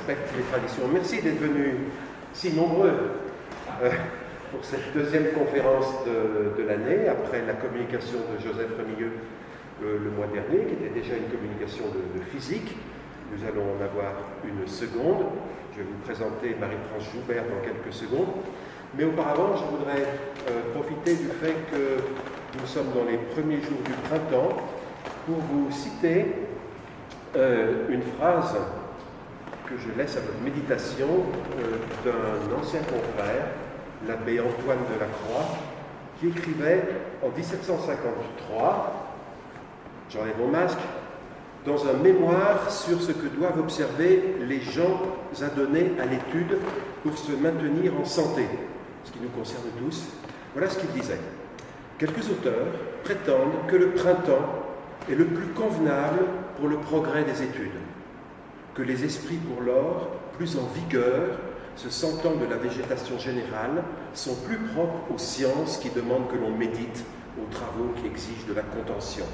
respecte les traditions. Merci d'être venus si nombreux pour cette deuxième conférence de l'année, après la communication de Joseph Remilleux le mois dernier, qui était déjà une communication de physique. Nous allons en avoir une seconde. Je vais vous présenter Marie-France Joubert dans quelques secondes. Mais auparavant, je voudrais profiter du fait que nous sommes dans les premiers jours du printemps pour vous citer une phrase que je laisse à votre méditation d'un ancien confrère, l'abbé Antoine de la Croix, qui écrivait en 1753, j'enlève mon masque, dans un mémoire sur ce que doivent observer les gens adonnés à l'étude pour se maintenir en santé, ce qui nous concerne tous. Voilà ce qu'il disait. Quelques auteurs prétendent que le printemps est le plus convenable pour le progrès des études, que les esprits pour l'or, plus en vigueur, se sentant de la végétation générale, sont plus propres aux sciences qui demandent que l'on médite, aux travaux qui exigent de la contention,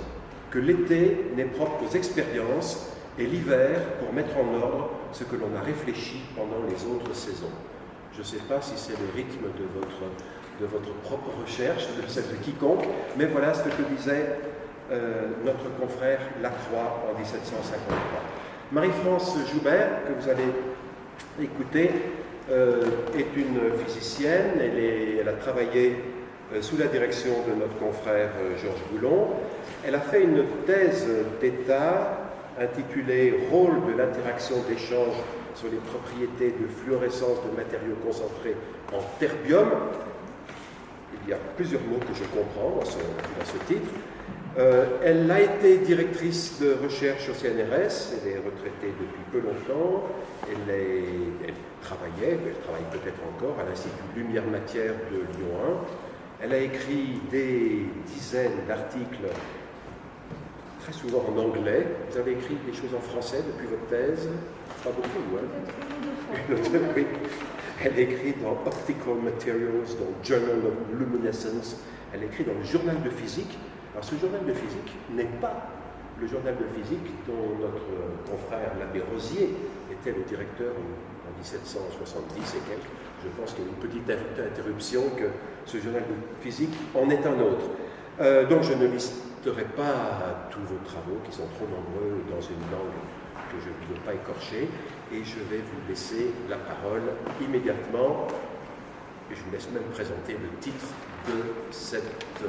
que l'été n'est propre aux expériences et l'hiver pour mettre en ordre ce que l'on a réfléchi pendant les autres saisons. Je ne sais pas si c'est le rythme de votre propre recherche, de celle de quiconque, mais voilà ce que disait notre confrère Lacroix en 1753. Marie-France Joubert, que vous allez écouter, est une physicienne. Elle a travaillé sous la direction de notre confrère Georges Boulon. Elle a fait une thèse d'État intitulée « Rôle de l'interaction d'échange sur les propriétés de fluorescence de matériaux concentrés en terbium ». Il y a plusieurs mots que je comprends dans ce titre. Elle a été directrice de recherche au CNRS, elle est retraitée depuis peu longtemps, elle travaille peut-être encore à l'Institut Lumière Matière de Lyon 1. Elle a écrit des dizaines d'articles, très souvent en anglais. Vous avez écrit des choses en français depuis votre thèse? Pas beaucoup, hein? Oui. Elle écrit dans Optical Materials, dans Journal of Luminescence. Elle écrit dans le journal de physique. Alors ce journal de physique n'est pas le journal de physique dont notre confrère l'abbé Rosier était le directeur en 1770 et quelques. Je pense qu'il y a une petite interruption, que ce journal de physique en est un autre. Donc je ne listerai pas tous vos travaux qui sont trop nombreux dans une langue que je ne veux pas écorcher, et je vais vous laisser la parole immédiatement. Et je vous laisse même présenter le titre de cette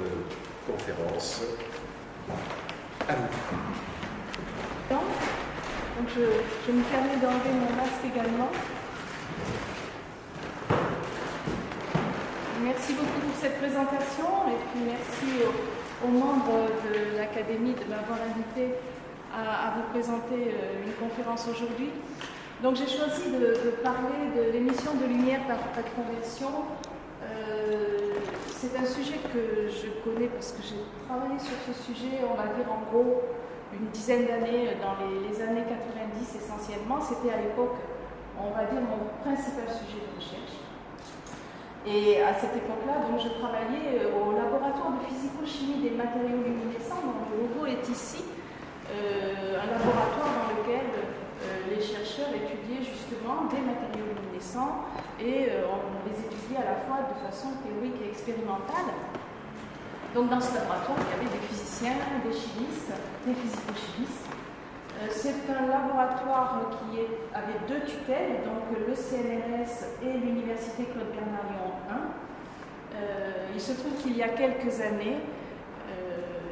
conférence. À vous. Donc je me permets d'enlever mon masque également. Merci beaucoup pour cette présentation et puis merci aux membres de l'Académie de m'avoir invité à vous présenter une conférence aujourd'hui. Donc j'ai choisi de parler de l'émission de lumière par conversion. C'est un sujet que je connais parce que j'ai travaillé sur ce sujet, on va dire en gros, une dizaine d'années, dans les années 90 essentiellement. C'était à l'époque, on va dire, mon principal sujet de recherche. Et à cette époque-là, donc, je travaillais au laboratoire de physico-chimie des matériaux luminescents, dont le logo est ici, un laboratoire dans lequel les chercheurs étudiaient justement des matériaux luminescents et on les étudiait à la fois de façon théorique et expérimentale. Donc dans ce laboratoire, il y avait des physiciens, des chimistes, des physico-chimistes. C'est un laboratoire qui avait deux tutelles, donc le CNRS et l'Université Claude Bernard Lyon 1. Il se trouve qu'il y a quelques années,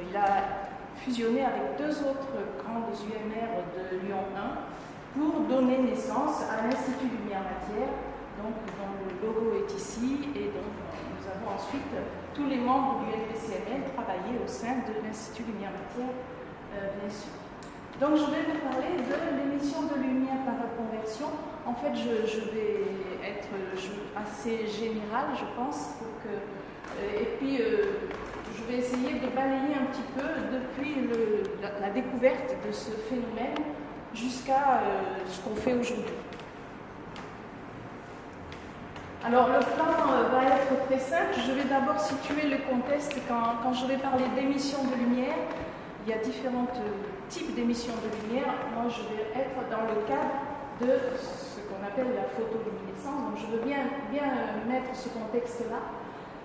il a fusionné avec deux autres grandes UMR de Lyon 1 pour donner naissance à l'Institut Lumière Matière, donc dont le logo est ici, et donc nous avons ensuite tous les membres du LPCNL travailler au sein de l'Institut Lumière Matière, bien sûr. Donc je vais vous parler de l'émission de lumière par conversion. En fait, je vais être assez générale, je pense, et puis je vais essayer de balayer un petit peu depuis la découverte de ce phénomène jusqu'à ce qu'on fait aujourd'hui. Alors le plan va être très simple. Je vais d'abord situer le contexte. Quand je vais parler d'émissions de lumière, il y a différents types d'émissions de lumière. Moi, je vais être dans le cadre de ce qu'on appelle la photoluminescence. Donc je veux bien mettre ce contexte-là.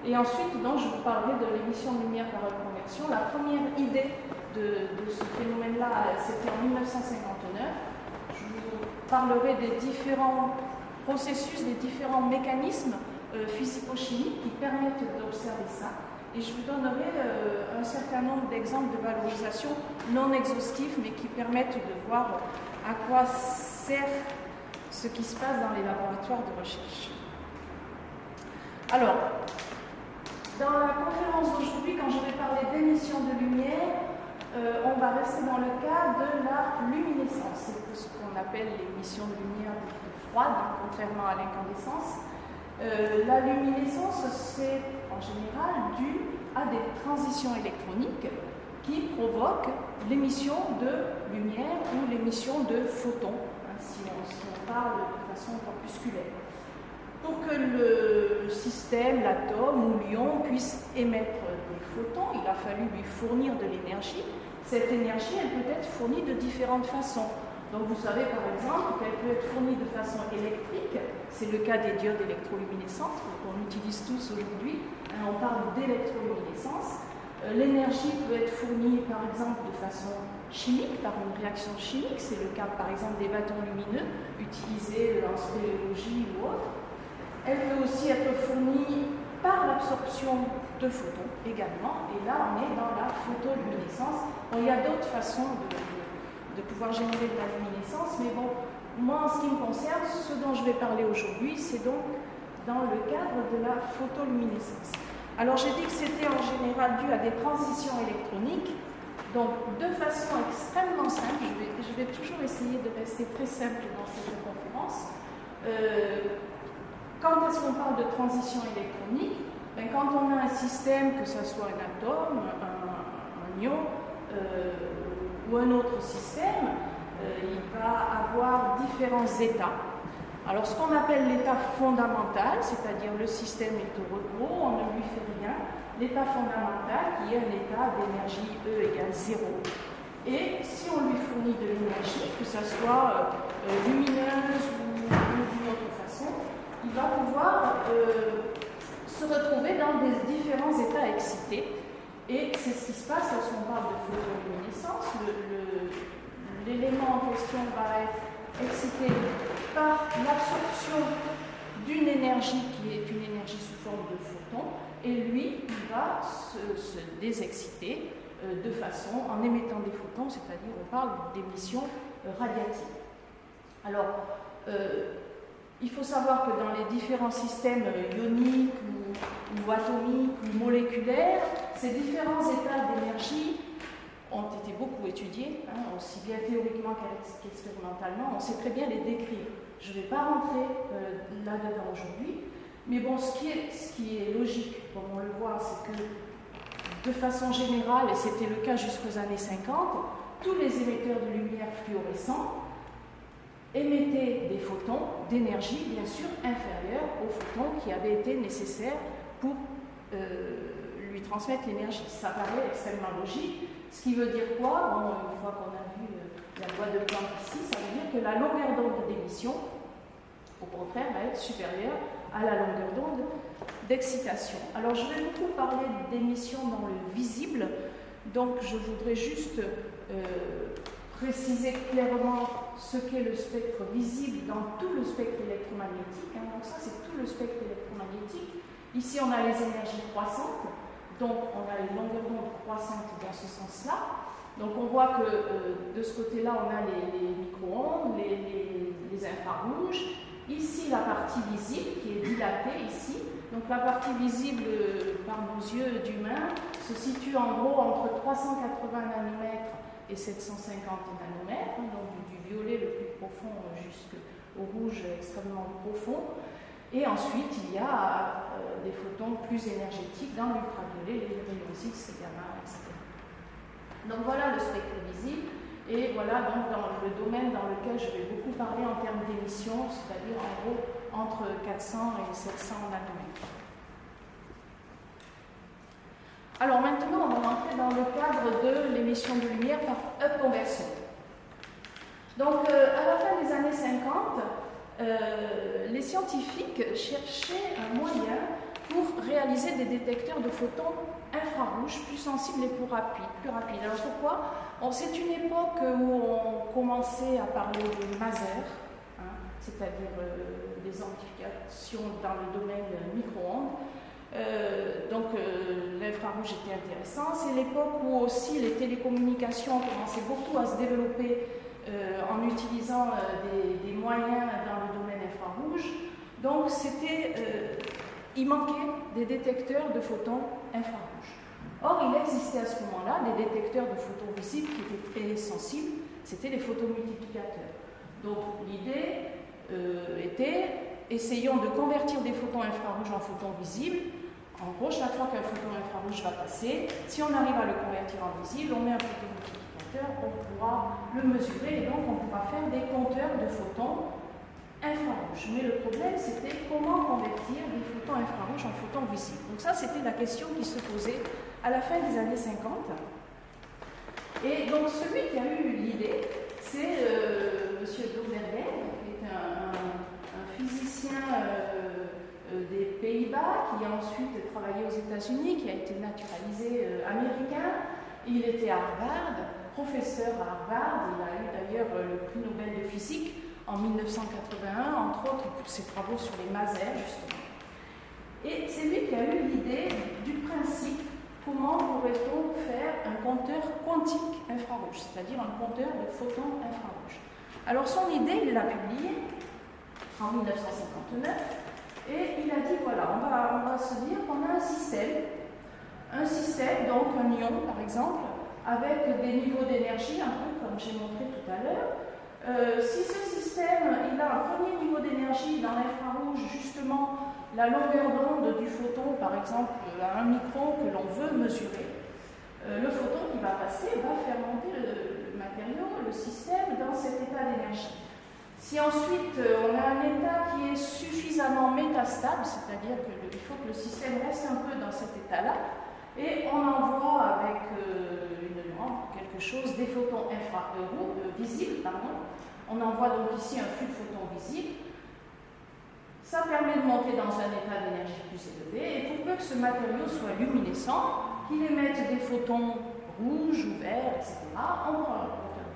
Et ensuite, donc, je vous parlerai de l'émission de lumière par conversion. La première idée de ce phénomène-là, c'était en 1959. Je vous parlerai des différents processus, des différents mécanismes physico-chimiques qui permettent d'observer ça. Et je vous donnerai un certain nombre d'exemples de valorisation non exhaustifs, mais qui permettent de voir à quoi sert ce qui se passe dans les laboratoires de recherche. Alors, dans la conférence d'aujourd'hui, quand je vais parler d'émission de lumière, on va rester dans le cas de la luminescence. C'est ce qu'on appelle l'émission de lumière froide, contrairement à l'incandescence. La luminescence, c'est en général dû à des transitions électroniques qui provoquent l'émission de lumière ou l'émission de photons, hein, si on parle de façon corpusculaire. Pour que le système, l'atome ou l'ion puisse émettre des photons, il a fallu lui fournir de l'énergie. Cette énergie, elle peut être fournie de différentes façons. Donc vous savez par exemple qu'elle peut être fournie de façon électrique, c'est le cas des diodes électroluminescentes qu'on utilise tous aujourd'hui, hein, on parle d'électroluminescence. L'énergie peut être fournie par exemple de façon chimique, par une réaction chimique, c'est le cas par exemple des bâtons lumineux utilisés en spéléologie ou autre. Elle peut aussi être fournie par l'absorption de photons également, et là on est dans la photoluminescence. Bon, il y a d'autres façons de pouvoir générer de la luminescence, mais bon, moi en ce qui me concerne, ce dont je vais parler aujourd'hui, c'est donc dans le cadre de la photoluminescence. Alors j'ai dit que c'était en général dû à des transitions électroniques, donc de façon extrêmement simple, je vais toujours essayer de rester très simple dans cette conférence. Quand est-ce qu'on parle de transition électronique? Ben, quand on a un système, que ce soit un atome, un ion ou un autre système, il va avoir différents états. Alors ce qu'on appelle l'état fondamental, c'est-à-dire le système est au repos, on ne lui fait rien. L'état fondamental qui est un état d'énergie E égale 0. Et si on lui fournit de l'énergie, que ce soit lumineuse ou d'une autre façon, il va pouvoir se retrouver dans des différents états excités. Et c'est ce qui se passe lorsqu'on parle de photoluminescence. L'élément en question va être excité par l'absorption d'une énergie qui est une énergie sous forme de photon, et lui, il va se désexciter de façon en émettant des photons, c'est-à-dire on parle d'émission radiative. Alors, il faut savoir que dans les différents systèmes ioniques ou atomiques ou moléculaires, ces différents états d'énergie ont été beaucoup étudiés, hein, aussi bien théoriquement qu'expérimentalement. On sait très bien les décrire. Je ne vais pas rentrer là-dedans aujourd'hui, mais bon, ce qui est logique, comme on le voit, c'est que de façon générale, et c'était le cas jusqu'aux années 50, tous les émetteurs de lumière fluorescents émettaient des photons d'énergie, bien sûr, inférieure aux photons qui avaient été nécessaires pour lui transmettre l'énergie. Ça paraît extrêmement logique. Ce qui veut dire quoi? Bon, une fois qu'on a vu la loi de Planck ici, ça veut dire que la longueur d'onde d'émission, au contraire, va être supérieure à la longueur d'onde d'excitation. Alors, je vais beaucoup parler d'émission dans le visible, donc je voudrais juste préciser clairement ce qu'est le spectre visible dans tout le spectre électromagnétique. Hein. Donc ça, c'est tout le spectre électromagnétique. Ici, on a les énergies croissantes, donc on a les longueurs d'onde croissantes dans ce sens-là. Donc on voit que de ce côté-là, on a les micro-ondes, les infrarouges. Ici, la partie visible qui est dilatée ici. Donc la partie visible par nos yeux d'humains se situe en gros entre 380 nanomètres et 750 nanomètres, hein, donc du violet le plus profond jusqu'au rouge extrêmement profond. Et ensuite, il y a des photons plus énergétiques dans l'ultraviolet, les rayons X, les gamma, etc. Donc voilà le spectre visible. Et voilà donc dans le domaine dans lequel je vais beaucoup parler en termes d'émissions, c'est-à-dire en gros entre 400 et 700 nanomètres. Alors maintenant, on va rentrer dans le cadre de l'émission de lumière par up conversion. Donc à la fin des années 50, les scientifiques cherchaient un moyen pour réaliser des détecteurs de photons infrarouges plus sensibles et plus rapides. Alors pourquoi? C'est une époque où on commençait à parler de masers, c'est-à-dire des amplifications dans le domaine micro-ondes. L'infrarouge était intéressant. C'est l'époque où aussi les télécommunications commençaient beaucoup à se développer en utilisant des moyens dans le domaine infrarouge. Donc il manquait des détecteurs de photons infrarouges. Or, il existait à ce moment-là des détecteurs de photons visibles qui étaient très sensibles, c'était les photomultiplicateurs. Donc l'idée était, essayons de convertir des photons infrarouges en photons visibles. En gros, chaque fois qu'un photon infrarouge va passer, si on arrive à le convertir en visible, on met un photomultiplicateur, on pourra le mesurer et donc on pourra faire des compteurs de photons infrarouges. Mais le problème, c'était comment convertir des photons infrarouges en photons visibles. Donc ça, c'était la question qui se posait à la fin des années 50. Et donc celui qui a eu l'idée, c'est M. Bloembergen, qui est un physicien des Pays-Bas, qui a ensuite travaillé aux États-Unis, qui a été naturalisé américain. Il était à Harvard, professeur à Harvard. Il a eu d'ailleurs le prix Nobel de physique en 1981, entre autres pour ses travaux sur les masers, justement. Et c'est lui qui a eu l'idée du principe comment pourrait-on faire un compteur quantique infrarouge, c'est-à-dire un compteur de photons infrarouges. Alors son idée, il l'a publiée en 1959, et il a dit, voilà, on va se dire qu'on a un système, donc un ion par exemple, avec des niveaux d'énergie, un peu comme j'ai montré tout à l'heure. Si ce système, il a un premier niveau d'énergie dans l'infrarouge, justement, la longueur d'onde du photon, par exemple, à 1 micron que l'on veut mesurer, le photon qui va passer va faire monter le matériau, le système, dans cet état d'énergie. Si ensuite on a un état qui est suffisamment métastable, c'est-à-dire qu'il faut que le système reste un peu dans cet état-là, et on envoie avec une lampe, quelque chose, des photons visibles, on envoie donc ici un flux de photons visibles. Ça permet de monter dans un état d'énergie plus élevé, et pour peu que ce matériau soit luminescent, qu'il émette des photons rouges ou verts, etc., on prend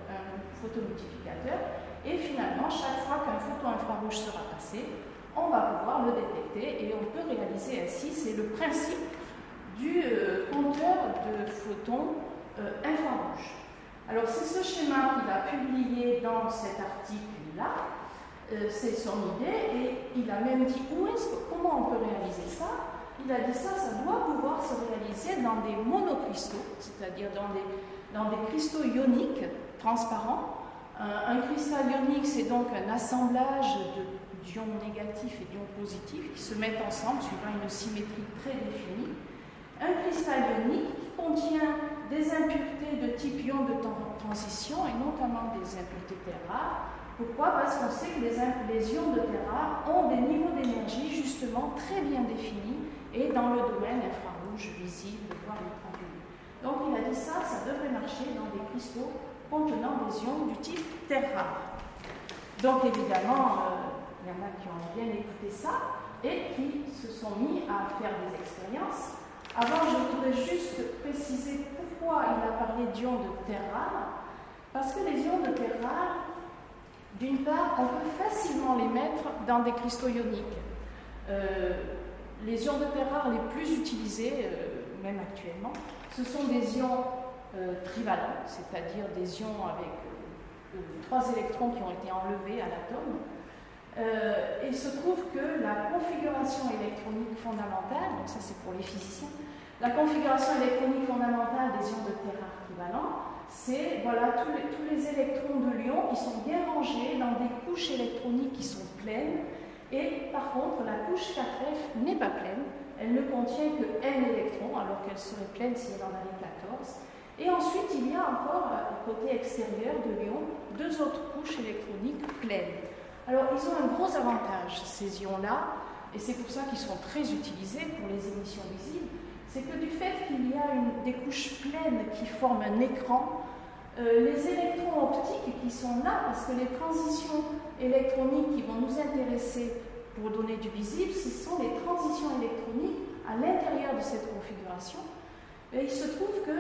un photomultiplicateur, et finalement, chaque fois qu'un photon infrarouge sera passé, on va pouvoir le détecter, et on peut réaliser ainsi, c'est le principe du compteur de photons infrarouges. Alors c'est ce schéma qu'il a publié dans cet article-là, c'est son idée, et il a même dit comment on peut réaliser ça. Il a dit ça doit pouvoir se réaliser dans des monocristaux, c'est-à-dire dans des cristaux ioniques transparents. Un cristal ionique, c'est donc un assemblage d'ions négatifs et d'ions positifs qui se mettent ensemble suivant une symétrie très définie. Un cristal ionique qui contient des impuretés de type ion de transition et notamment des impuretés terres rares. Pourquoi? Parce qu'on sait que les ions de terre rares ont des niveaux d'énergie justement très bien définis et dans le domaine infrarouge, visible, voire ultraviolet. Donc il a dit ça devrait marcher dans des cristaux contenant des ions du type terre rare. Donc évidemment, il y en a qui ont bien écouté ça et qui se sont mis à faire des expériences. Avant, je voudrais juste préciser pourquoi il a parlé d'ions de terre rare. Parce que les ions de terre rare, d'une part, on peut facilement les mettre dans des cristaux ioniques. Les ions de terre rare les plus utilisés, même actuellement, ce sont des ions trivalents, c'est-à-dire des ions avec 3 électrons qui ont été enlevés à l'atome. Il se trouve que la configuration électronique fondamentale, donc ça c'est pour les physiciens, la configuration électronique fondamentale des ions de terre rare trivalents, c'est voilà, tous les électrons de l'ion qui sont bien rangés dans des couches électroniques qui sont pleines, et par contre la couche 4F n'est pas pleine, elle ne contient que n électrons, alors qu'elle serait pleine si elle en avait 14. Et ensuite il y a encore, au côté extérieur de l'ion, 2 autres couches électroniques pleines. Alors ils ont un gros avantage, ces ions-là, et c'est pour ça qu'ils sont très utilisés pour les émissions visibles, c'est que du fait qu'il y a des couches pleines qui forment un écran, les électrons optiques qui qui sont là parce que les transitions électroniques qui vont nous intéresser pour donner du visible, ce sont les transitions électroniques à l'intérieur de cette configuration. Et il se trouve que,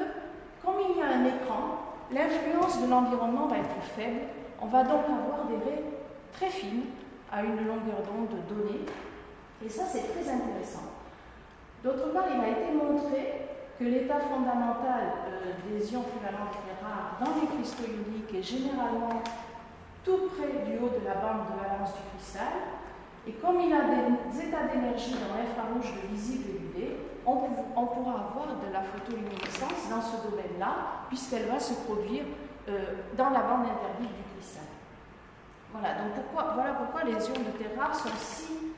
comme il y a un écran, l'influence de l'environnement va être faible. On va donc avoir des raies très fines à une longueur d'onde donnée. Et ça, c'est très intéressant. D'autre part, il a été montré que l'état fondamental des ions trivalents très rares dans les cristaux ioniques est généralement tout près du haut de la bande de valence du cristal. Et comme il a des états d'énergie dans l'infrarouge de visible et UV, on pourra avoir de la photoluminescence dans ce domaine-là, puisqu'elle va se produire dans la bande interdite du cristal. Voilà, donc voilà pourquoi les ions de terre rare sont si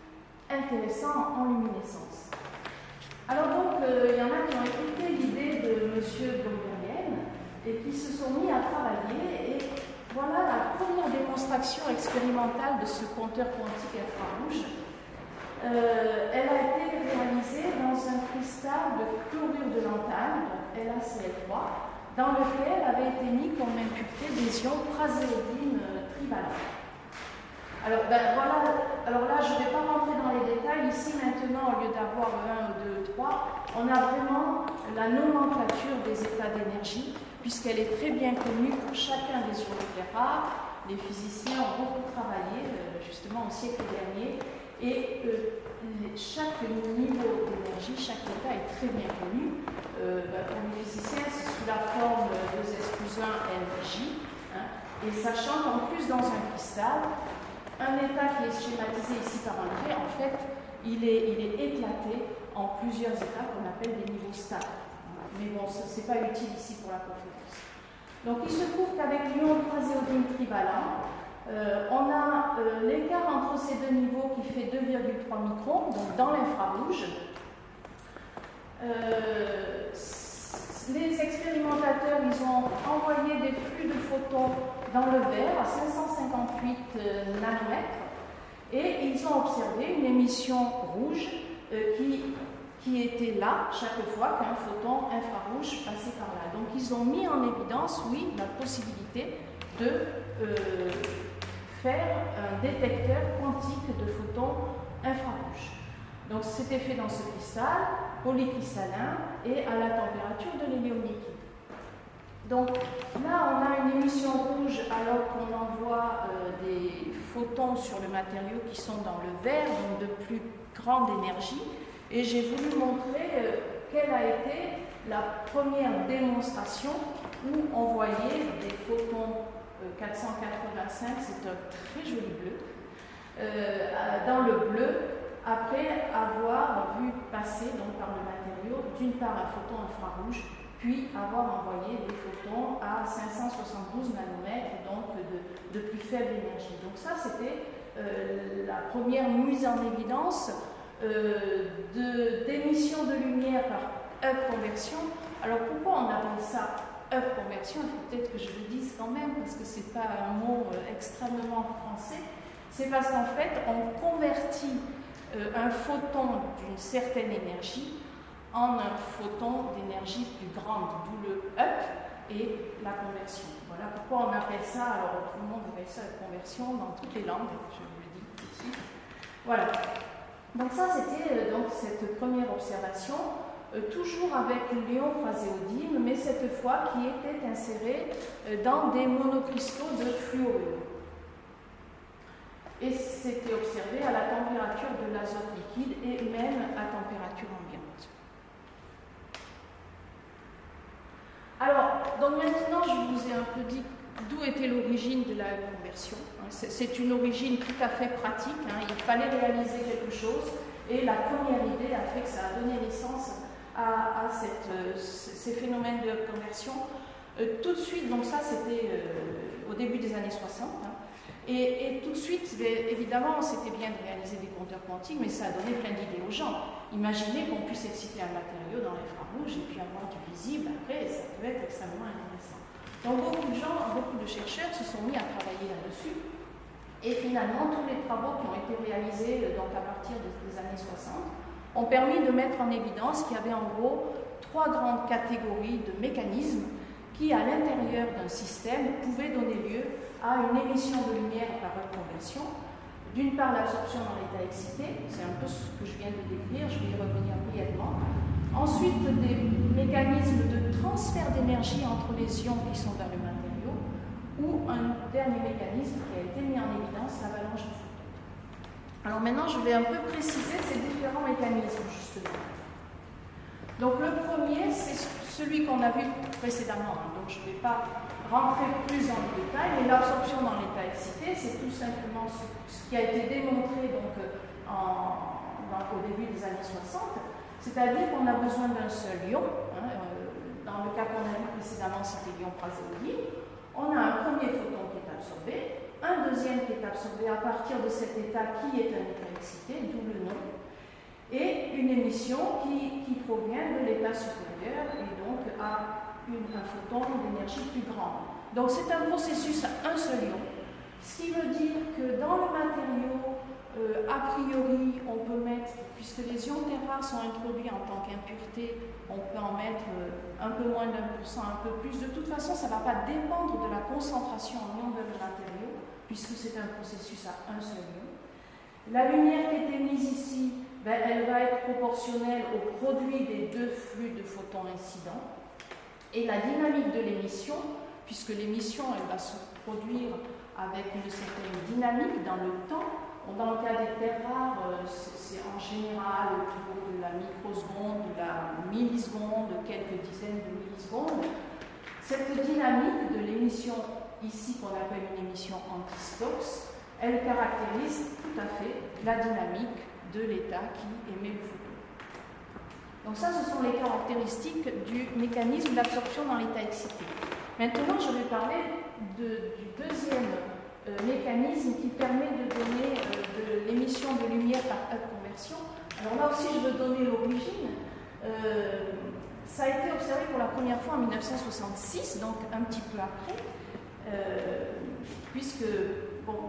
intéressants en luminescence. Alors donc, il y en a qui ont écouté l'idée de M. Blombergen et qui se sont mis à travailler. Et voilà la première démonstration expérimentale de ce compteur quantique infrarouge. Elle a été réalisée dans un cristal de chlorure de lantane, LaCl3, dans lequel avait été mis comme impureté des ions praséodine trivalents. Alors, alors là, je ne vais pas rentrer dans les détails. Ici, maintenant, au lieu d'avoir 1, 2, 3, on a vraiment la nomenclature des états d'énergie, puisqu'elle est très bien connue pour chacun des ions de terre rare. Les physiciens ont beaucoup travaillé, justement, au siècle dernier, et chaque niveau d'énergie, chaque état est très bien connu. Pour les physiciens, c'est sous la forme 2s plus 1 nj, hein, et sachant qu'en plus, dans un cristal, un état qui est schématisé ici par un trait, en fait, il est éclaté en plusieurs états qu'on appelle des niveaux stables. Mais bon, ce n'est pas utile ici pour la conférence. Donc, il se trouve qu'avec l'ion praséodine trivalent, on a l'écart entre ces deux niveaux qui fait 2,3 microns, donc dans l'infrarouge. Les expérimentateurs, ils ont envoyé des flux de photons dans le verre à 558 nanomètres et ils ont observé une émission rouge qui était là chaque fois qu'un photon infrarouge passait par là. Donc ils ont mis en évidence, oui, la possibilité de faire un détecteur quantique de photons infrarouges. Donc c'était fait dans ce cristal polycristallin et à la température de l'hélium liquide. Donc là, on a une émission rouge alors qu'on envoie des photons sur le matériau qui sont dans le verre, donc de plus grande énergie. Et j'ai voulu montrer quelle a été la première démonstration où on voyait des photons 485, c'est un très joli bleu, dans le bleu, après avoir vu passer donc, par le matériau, d'une part un photon infrarouge, puis avoir envoyé des photons à 572 nanomètres, donc de plus faible énergie. Donc ça, c'était la première mise en évidence d'émission de lumière par up conversion. Alors pourquoi on appelle ça up conversion? Il faut peut-être que je le dise quand même, parce que ce n'est pas un mot extrêmement français. C'est parce qu'en fait, on convertit un photon d'une certaine énergie en un photon d'énergie plus grande, d'où le up et la conversion. Voilà pourquoi on appelle ça, alors tout le monde appelle ça la conversion dans toutes les langues, je vous le dis ici. Voilà. Donc ça, c'était donc cette première observation, toujours avec l'ion praséodine, mais cette fois qui était inséré dans des monocristaux de fluorure. Et c'était observé à la température de l'azote liquide et même à température ambiante. Alors, donc maintenant, je vous ai un peu dit d'où était l'origine de la conversion. C'est une origine tout à fait pratique. Il fallait réaliser quelque chose et la première idée a fait que ça a donné naissance à ces phénomènes de conversion. Tout de suite, donc ça c'était au début des années 60. Et tout de suite, évidemment, c'était bien de réaliser des compteurs quantiques, mais ça a donné plein d'idées aux gens. Imaginez qu'on puisse exciter un matériau dans l'infrarouge et puis avoir du visible après, ça peut être extrêmement intéressant. Donc beaucoup de gens, beaucoup de chercheurs se sont mis à travailler là-dessus. Et finalement, tous les travaux qui ont été réalisés donc à partir des années 60 ont permis de mettre en évidence qu'il y avait en gros 3 grandes catégories de mécanismes qui, à l'intérieur d'un système, pouvaient donner lieu à une émission de lumière par heure de conversion. D'une part, l'absorption dans l'état excité, c'est un peu ce que je viens de décrire, je vais y revenir brièvement. Ensuite, des mécanismes de transfert d'énergie entre les ions qui sont dans le matériau, ou un dernier mécanisme qui a été mis en évidence, l'avalanche de photons. Alors maintenant, je vais un peu préciser ces différents mécanismes, justement. Donc le premier, c'est celui qu'on a vu précédemment, donc je ne vais pas rentrer plus dans le détail, mais l'absorption dans l'état excité, c'est tout simplement ce qui a été démontré donc, au début des années 60, c'est-à-dire qu'on a besoin d'un seul ion. Dans le cas qu'on a vu précédemment, c'était l'ion praséodyme. On a un premier photon qui est absorbé, un deuxième qui est absorbé à partir de cet état qui est un état excité, d'où le nom, et une émission qui provient de l'état supérieur et donc a un photon d'énergie plus grande. Donc c'est un processus à un seul ion, ce qui veut dire que dans le matériau, a priori, on peut mettre, puisque les ions terres rares sont introduits en tant qu'impureté, on peut en mettre un peu moins d'1%, un peu plus. De toute façon, ça ne va pas dépendre de la concentration en ions de le matériau, puisque c'est un processus à un seul ion. La lumière qui est émise ici, elle va être proportionnelle au produit des deux flux de photons incidents. Et la dynamique de l'émission, puisque l'émission elle va se produire avec une certaine dynamique dans le temps. Dans le cas des terres rares, c'est en général autour de la microseconde, de la milliseconde, quelques dizaines de millisecondes. Cette dynamique de l'émission ici qu'on appelle une émission anti-Stokes, elle caractérise tout à fait la dynamique de l'état qui émet le photon. Donc ça, ce sont les caractéristiques du mécanisme d'absorption dans l'état excité. Maintenant, je vais parler du deuxième mécanisme qui permet de donner de l'émission de lumière par heure de conversion. Alors là aussi, je veux donner l'origine. Ça a été observé pour la première fois en 1966, donc un petit peu après, puisque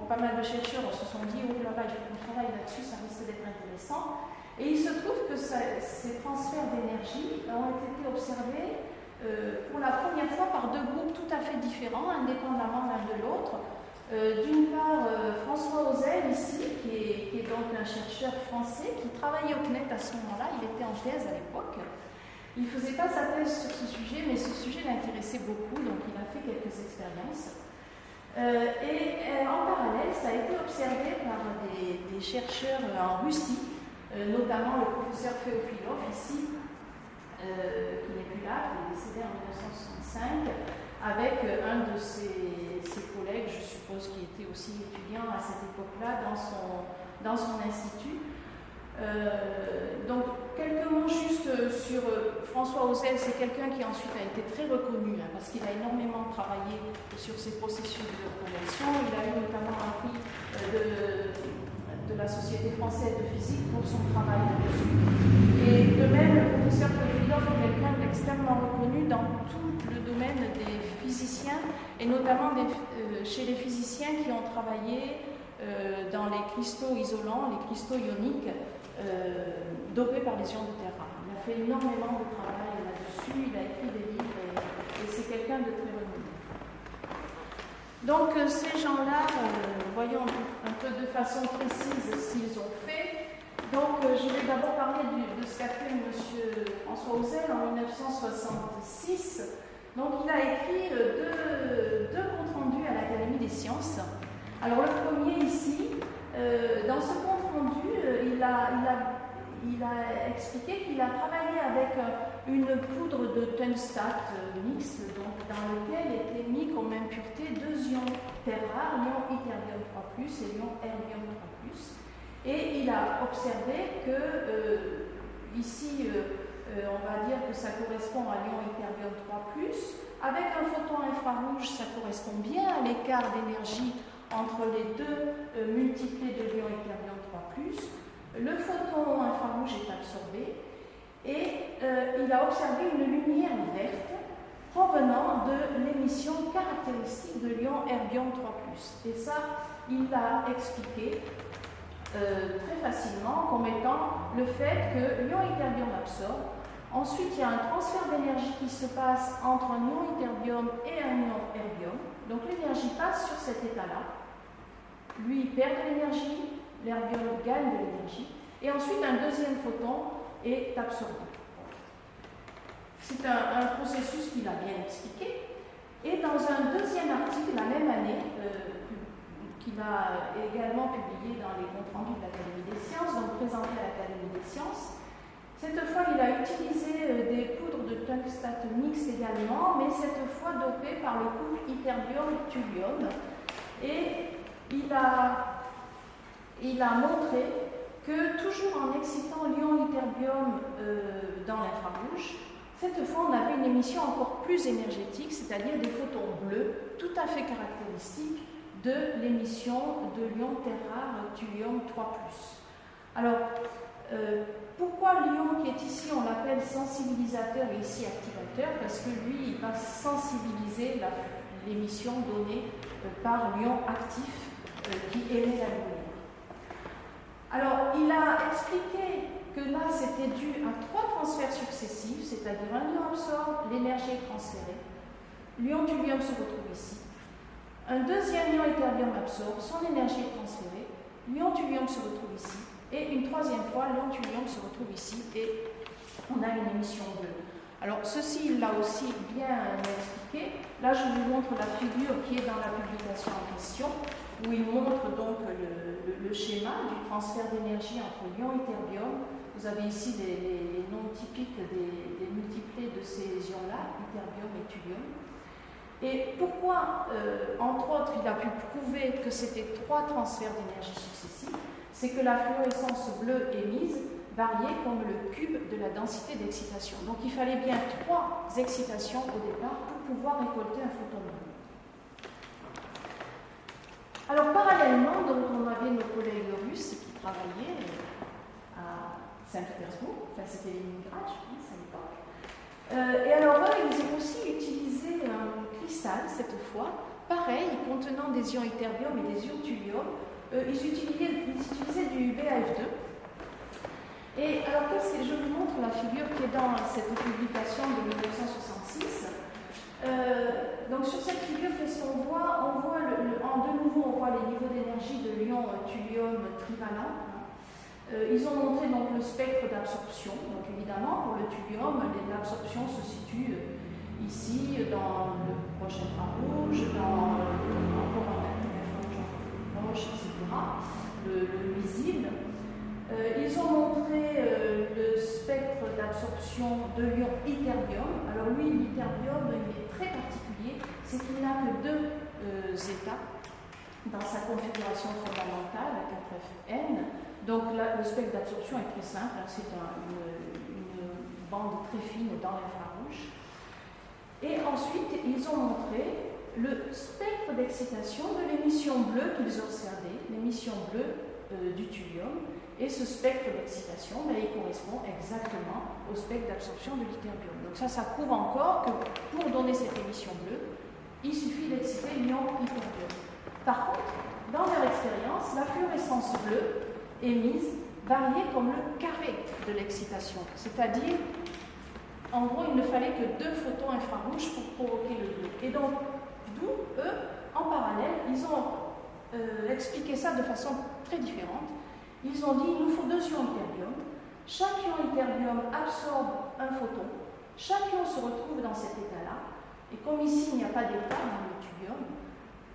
pas mal de chercheurs se sont dit « Oh là là, il faut qu'on travaille là-dessus, ça risque d'être intéressant ». Et il se trouve que ces transferts d'énergie ont été observés pour la première fois par deux groupes tout à fait différents, indépendamment l'un de l'autre. D'une part, François Auzel, ici, qui est donc un chercheur français, qui travaillait au CNET à ce moment-là, il était en thèse à l'époque. Il ne faisait pas sa thèse sur ce sujet, mais ce sujet l'intéressait beaucoup, donc il a fait quelques expériences. Et en parallèle, ça a été observé par des chercheurs en Russie, notamment le professeur Féofilov, ici, qui n'est plus là, qui est décédé en 1965, avec un de ses collègues, je suppose, qui était aussi étudiant à cette époque-là dans son institut. Donc, quelques mots juste sur François Auzel. C'est quelqu'un qui ensuite a été très reconnu, parce qu'il a énormément travaillé sur ces processus de conversion. Il a eu notamment un prix de la Société française de physique pour son travail là-dessus. Et de même, le professeur Féofilov est quelqu'un d'extrêmement reconnu dans tout le domaine des physiciens, et notamment chez les physiciens qui ont travaillé dans les cristaux isolants, les cristaux ioniques, dopés par les ions de terre rare. Il a fait énormément de travail là-dessus, il a écrit des livres, et c'est quelqu'un de très reconnu. Donc ces gens-là, voyons un peu de façon précise ce qu'ils ont fait. Donc je vais d'abord parler de ce qu'a fait M. François Auzel en 1966. Donc il a écrit deux comptes rendus à l'Académie des sciences. Alors le premier ici, dans ce compte rendu, il a expliqué qu'il a travaillé avec une poudre de tungstate mixte, donc dans lequel étaient mis comme impureté deux ions terres rares, l'ion ytterbium 3+, et l'ion erbium 3+. Et il a observé que ici, on va dire que ça correspond à l'ion ytterbium 3+. Avec un photon infrarouge, ça correspond bien à l'écart d'énergie entre les deux multipliés de l'ion ytterbium 3+. Le photon infrarouge est absorbé et il a observé une lumière verte provenant de l'émission caractéristique de l'ion erbium 3+. Et ça, il l'a expliqué très facilement comme étant le fait que l'ion ytterbium absorbe. Ensuite, il y a un transfert d'énergie qui se passe entre un ion ytterbium et un ion erbium. Donc l'énergie passe sur cet cet état-là. Lui, il perd de l'énergie, l'herbium gagne de l'énergie, et ensuite un deuxième photon est absorbé. C'est un processus qu'il a bien expliqué. Et dans un deuxième article, la même année, qu'il a également publié dans les comptes rendus de l'Académie des sciences, donc présenté à l'Académie des sciences, cette fois, il a utilisé des poudres de tungstate mixtes également, mais cette fois dopées par le couple ytterbium-thulium. Et il a montré que toujours en excitant l'ion ytterbium dans l'infrarouge, cette fois on avait une émission encore plus énergétique, c'est-à-dire des photons bleus tout à fait caractéristiques de l'émission de l'ion terre rare thulium 3+. Alors, pourquoi l'ion qui est ici, on l'appelle sensibilisateur et ici activateur? Parce que lui, il va sensibiliser l'émission donnée par l'ion actif qui émet la lumière. Alors, il a expliqué que là, c'était dû à 3 transferts successifs, c'est-à-dire un ion absorbe, l'énergie est transférée, l'ion thulium se retrouve ici, un deuxième ion ytterbium absorbe, son énergie est transférée, l'ion thulium se retrouve ici, et une troisième fois, l'ion thulium se retrouve ici, et on a une émission bleue. Alors, ceci, il l'a aussi bien expliqué. Là, je vous montre la figure qui est dans la publication en question, où il montre donc le schéma du transfert d'énergie entre l'ion ytterbium. Vous avez ici les noms typiques des multiplés de ces ions-là, ytterbium et thulium. Et pourquoi, entre autres, il a pu prouver que c'était 3 transferts d'énergie successifs? C'est que la fluorescence bleue émise variait comme le cube de la densité d'excitation. Donc il fallait bien 3 excitations au départ pour pouvoir récolter un photon bleu. Alors parallèlement, donc, on avait nos collègues russes qui travaillaient à Saint-Pétersbourg, enfin c'était Leningrad, je pense, à l'époque. Et alors eux, ils ont aussi utilisé un cristal, cette fois, pareil, contenant des ions ytterbium et des ions thulium. Ils utilisaient du BAF2. Et alors, je vous montre la figure qui est dans cette publication de 1966. Donc, sur cette figure, qu'est-ce qu'on voit? On voit, de nouveau, on voit les niveaux d'énergie de l'ion thulium trivalent. Ils ont montré donc le spectre d'absorption. Donc, évidemment, pour le thulium, l'absorption se situe ici, dans le proche infrarouge, dans encore en infrarouge, etc. Le visible. Ils ont montré le spectre d'absorption de l'ion ytterbium. Alors lui, l'ytterbium, il est très particulier, c'est qu'il n'a que 2 états dans sa configuration fondamentale, 4Fn. Donc là, le spectre d'absorption est très simple, c'est une bande très fine dans l'infrarouge. Et ensuite, ils ont montré le spectre d'excitation de l'émission bleue qu'ils observaient, l'émission bleue du thulium. Et ce spectre d'excitation, il correspond exactement au spectre d'absorption de l'ytterbium. Donc ça prouve encore que pour donner cette émission bleue, il suffit d'exciter l'ion ytterbium. Par contre, dans leur expérience, la fluorescence bleue émise variait comme le carré de l'excitation. C'est-à-dire, en gros, il ne fallait que 2 photons infrarouges pour provoquer le bleu. Et donc, d'où, eux, en parallèle, ils ont expliqué ça de façon très différente. Ils ont dit, il nous faut 2 ions ytterbium. Chaque ion ytterbium absorbe un photon. Chaque ion se retrouve dans cet état-là. Et comme ici, il n'y a pas d'état dans le thulium,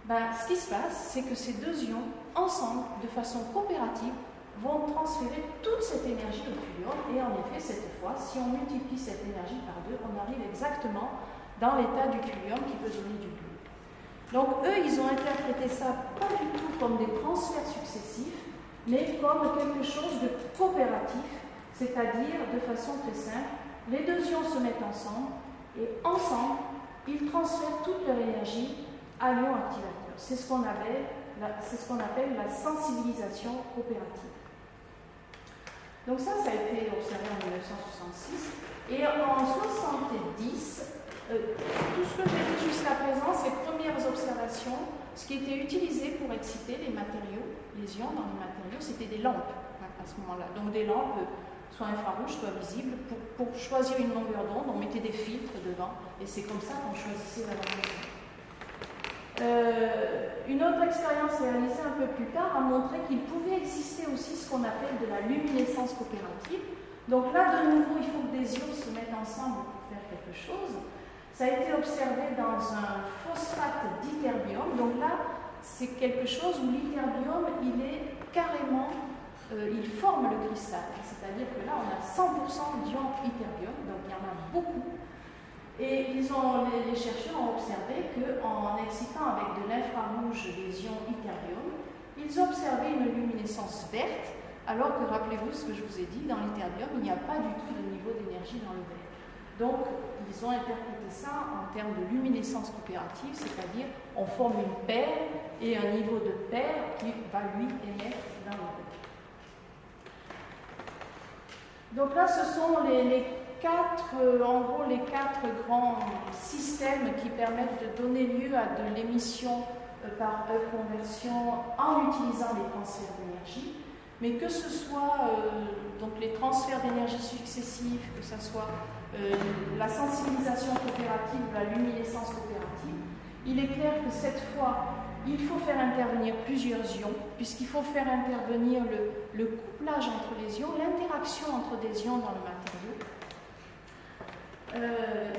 ce qui se passe, c'est que ces 2 ions, ensemble, de façon coopérative, vont transférer toute cette énergie au thulium. Et en effet, cette fois, si on multiplie cette énergie par 2, on arrive exactement dans l'état du thulium qui peut donner du bleu. Donc, eux, ils ont interprété ça pas du tout comme des transferts successifs, mais comme quelque chose de coopératif, c'est-à-dire de façon très simple, les 2 ions se mettent ensemble et ensemble, ils transfèrent toute leur énergie à l'ion activateur. C'est ce qu'on appelle la sensibilisation coopérative. Donc ça a été observé en 1966. Et en 1970, tout ce que j'ai dit jusqu'à présent, ces premières observations, ce qui était utilisé pour exciter les matériaux, les ions dans les matériaux, c'était des lampes à ce moment-là. Donc des lampes, soit infrarouges, soit visibles. Pour choisir une longueur d'onde, on mettait des filtres devant, et c'est comme ça qu'on choisissait la longueur d'onde. Une autre expérience réalisée un peu plus tard a montré qu'il pouvait exister aussi ce qu'on appelle de la luminescence coopérative. Donc là, de nouveau, il faut que des ions se mettent ensemble pour faire quelque chose. Ça a été observé dans un phosphate d'ytterbium. Donc là, c'est quelque chose où l'ytterbium, il est carrément, il forme le cristal. C'est-à-dire que là, on a 100% d'ions ytterbium, donc il y en a beaucoup. Et les chercheurs ont observé qu'en excitant avec de l'infrarouge les ions ytterbium, ils observaient une luminescence verte, alors que, rappelez-vous ce que je vous ai dit, dans l'ytterbium, il n'y a pas du tout de niveau d'énergie dans le vert. Donc, ils ont interprété ça en termes de luminescence coopérative, c'est-à-dire on forme une paire et un niveau de paire qui va lui émettre dans le vert. Donc là, ce sont en gros, les quatre grands systèmes qui permettent de donner lieu à de l'émission par conversion en utilisant les transferts d'énergie. Mais que ce soit donc les transferts d'énergie successifs, que ce soit la sensibilisation coopérative ou la luminescence coopérative, il est clair que cette fois, il faut faire intervenir plusieurs ions, puisqu'il faut faire intervenir le couplage entre les ions, l'interaction entre des ions dans le matériau.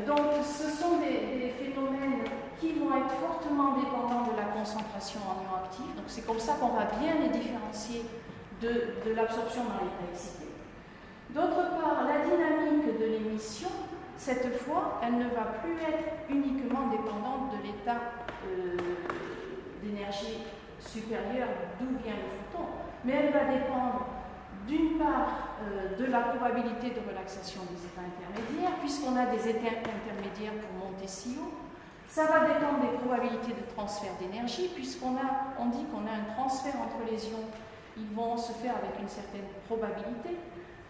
Donc, ce sont des phénomènes qui vont être fortement dépendants de la concentration en ions actifs. Donc, c'est comme ça qu'on va bien les différencier de l'absorption dans l'état excité. D'autre part, la dynamique de l'émission, cette fois, elle ne va plus être uniquement dépendante de l'état d'énergie supérieure d'où vient le photon, mais elle va dépendre d'une part de la probabilité de relaxation des états intermédiaires, puisqu'on a des états intermédiaires pour monter si haut. Ça va dépendre des probabilités de transfert d'énergie, puisqu'on dit qu'on a un transfert entre les ions. Ils vont se faire avec une certaine probabilité.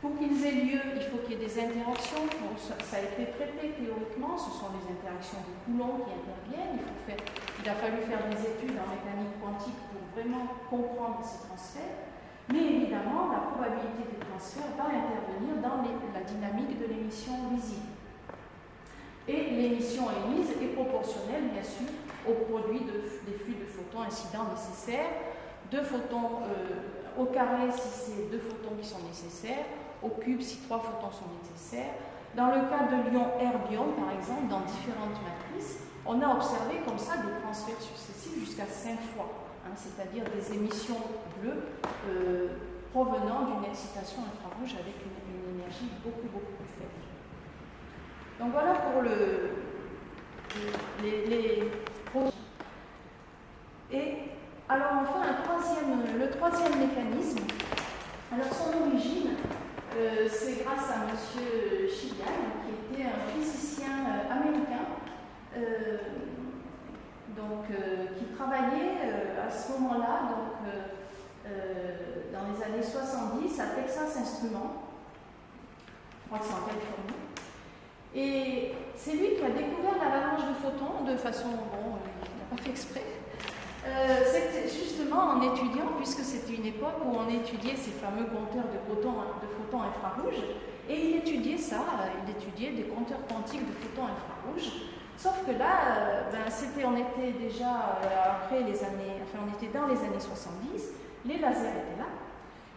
Pour qu'ils aient lieu, il faut qu'il y ait des interactions. Bon, ça a été traité théoriquement, ce sont les interactions de Coulomb qui interviennent. Il a fallu faire des études en mécanique quantique pour vraiment comprendre ces transferts. Mais évidemment, la probabilité des transferts va intervenir dans la dynamique de l'émission visible. Et l'émission émise est proportionnelle, bien sûr, au produit des flux de photons incidents nécessaires, 2 photons au carré si c'est 2 photons qui sont nécessaires, au cube si 3 photons sont nécessaires. Dans le cas de l'ion erbium, par exemple, dans différentes matrices, on a observé comme ça des transferts successifs jusqu'à 5 fois, c'est-à-dire des émissions bleues provenant d'une excitation infrarouge avec une énergie beaucoup plus faible. Donc voilà pour les projets. Et alors enfin, le troisième mécanisme, alors son origine, c'est grâce à M. Chigan, qui était un physicien américain, qui travaillait à ce moment-là, dans les années 70, à Texas Instruments, je crois que c'est en Californie. Et c'est lui qui a découvert l'avalanche de photons de façon, il n'a pas fait exprès. C'était justement en étudiant, puisque c'était une époque où on étudiait ces fameux compteurs de photons infrarouges, et il étudiait des compteurs quantiques de photons infrarouges. Sauf que là, on était déjà après on était dans les années 70, les lasers étaient là,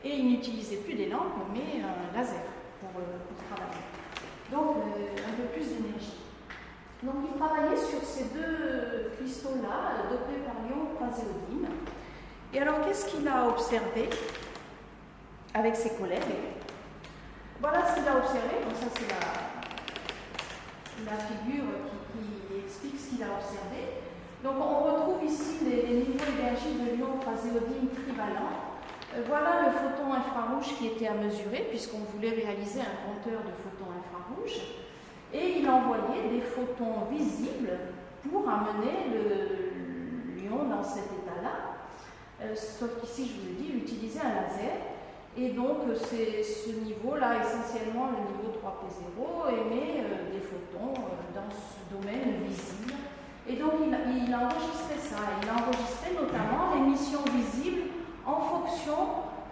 et ils n'utilisaient plus des lampes, mais un laser pour travailler. Donc, un peu plus d'énergie. Donc, il travaillait sur ces 2 cristaux-là, dopés par l'ion praséodyme. Et alors, qu'est-ce qu'il a observé avec ses collègues? Voilà ce qu'il a observé. Donc, ça, c'est la figure qui explique ce qu'il a observé. Donc, on retrouve ici les niveaux d'énergie de l'ion praséodyme trivalent. Voilà le photon infrarouge qui était à mesurer, puisqu'on voulait réaliser un compteur de photons infrarouges. Et il envoyait des photons visibles pour amener l'ion dans cet état-là. Sauf qu'ici, je vous ai dit, il utilisait un laser. Et donc, c'est ce niveau-là, essentiellement le niveau 3P0, émet des photons dans ce domaine visible. Et donc, il enregistrait ça. Il enregistrait notamment l'émission visible en fonction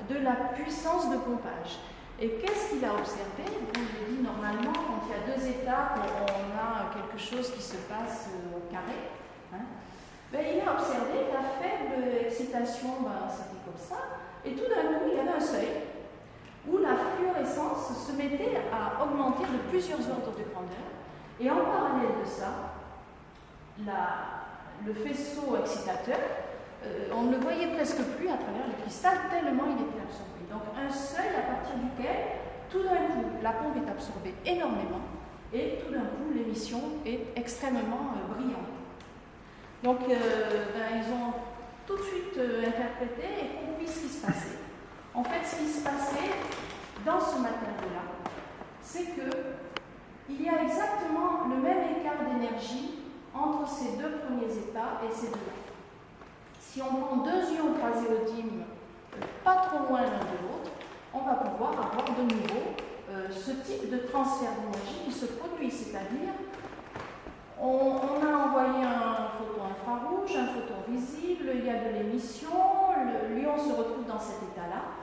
de la puissance de pompage. Et qu'est-ce qu'il a observé? Je l'ai dit, normalement, quand il y a 2 étapes, on a quelque chose qui se passe au carré. il a observé qu'à faible excitation, c'était comme ça, et tout d'un coup, il y avait un seuil où la fluorescence se mettait à augmenter de plusieurs ordres de grandeur, et en parallèle de ça, le faisceau excitateur, on ne le voyait presque plus à travers le cristal, tellement il était absorbé. Donc un seuil à partir duquel, tout d'un coup, la pompe est absorbée énormément, et tout d'un coup, l'émission est extrêmement brillante. Donc, ils ont tout de suite interprété et compris ce qui se passait. En fait, ce qui se passait dans ce matériau-là, c'est qu'il y a exactement le même écart d'énergie entre ces deux premiers états et ces deux-là. Si on prend deux ions praséodymes pas trop loin l'un de l'autre, on va pouvoir avoir de nouveau ce type de transfert d'énergie qui se produit, c'est-à-dire on a envoyé un photon infrarouge, un photon visible, il y a de l'émission, l'ion se retrouve dans cet état-là.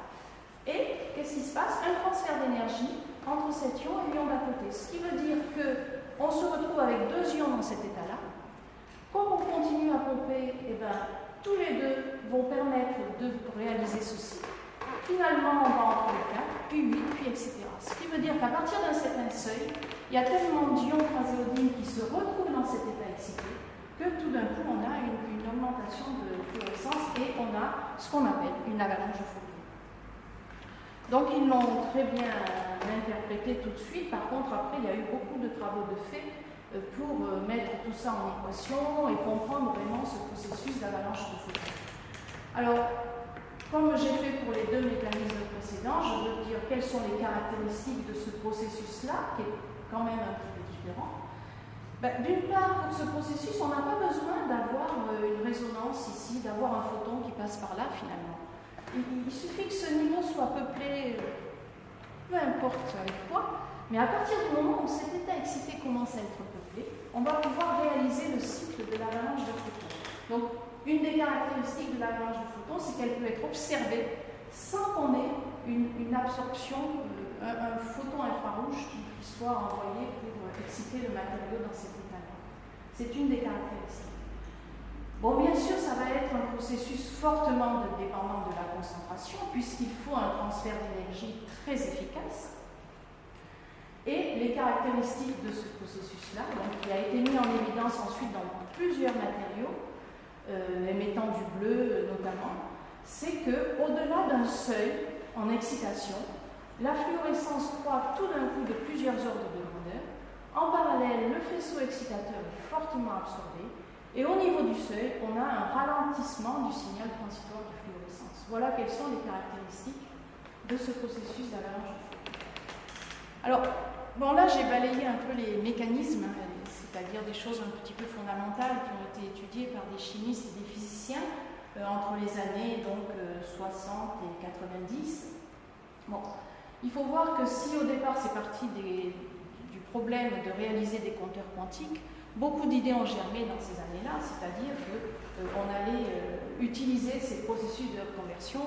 Et qu'est-ce qui se passe? Un transfert d'énergie entre cet ion et l'ion d'à côté. Ce qui veut dire qu'on se retrouve avec deux ions dans cet état-là. Comme on continue à pomper, tous les deux vont permettre de réaliser ceci. Finalement, on va entre les 4, puis 8, puis etc. Ce qui veut dire qu'à partir d'un certain seuil, il y a tellement d'ions praséodymes qui se retrouvent dans cet état excité que tout d'un coup, on a une augmentation de fluorescence et on a ce qu'on appelle une avalanche de photons. Donc, ils l'ont très bien interprété tout de suite. Par contre, après, il y a eu beaucoup de travaux de fait pour mettre tout ça en équation et comprendre vraiment ce processus d'avalanche de photons. Alors, comme j'ai fait pour les deux mécanismes précédents, je veux dire quelles sont les caractéristiques de ce processus-là, qui est quand même un petit peu différent. D'une part, pour ce processus, on n'a pas besoin d'avoir une résonance ici, d'avoir un photon qui passe par là finalement. Il suffit que ce niveau soit peuplé, peu importe avec quoi, mais à partir du moment où cet état excité commence à être peuplé, on va pouvoir réaliser le cycle de l'avalanche de photons. Donc, une des caractéristiques de l'avalanche de photons, c'est qu'elle peut être observée sans qu'on ait une absorption, un photon infrarouge qui soit envoyé pour exciter le matériau dans cet état-là. C'est une des caractéristiques. Bon, bien sûr, ça va être un processus fortement dépendant de la concentration, puisqu'il faut un transfert d'énergie très efficace. Et les caractéristiques de ce processus-là, qui a été mis en évidence ensuite dans plusieurs matériaux, émettant du bleu notamment, c'est qu'au-delà d'un seuil en excitation, la fluorescence croît tout d'un coup de plusieurs ordres de grandeur. En parallèle, le faisceau excitateur est fortement absorbé. Et au niveau du seuil, on a un ralentissement du signal transitoire de fluorescence. Voilà quelles sont les caractéristiques de ce processus d'avalanche de photons. Alors, là j'ai balayé un peu les mécanismes, c'est-à-dire des choses un petit peu fondamentales qui ont été étudiées par des chimistes et des physiciens entre les années 60 et 90. Bon, il faut voir que si au départ c'est parti du problème de réaliser des compteurs quantiques, beaucoup d'idées ont germé dans ces années-là, c'est-à-dire qu'on allait utiliser ces processus de conversion,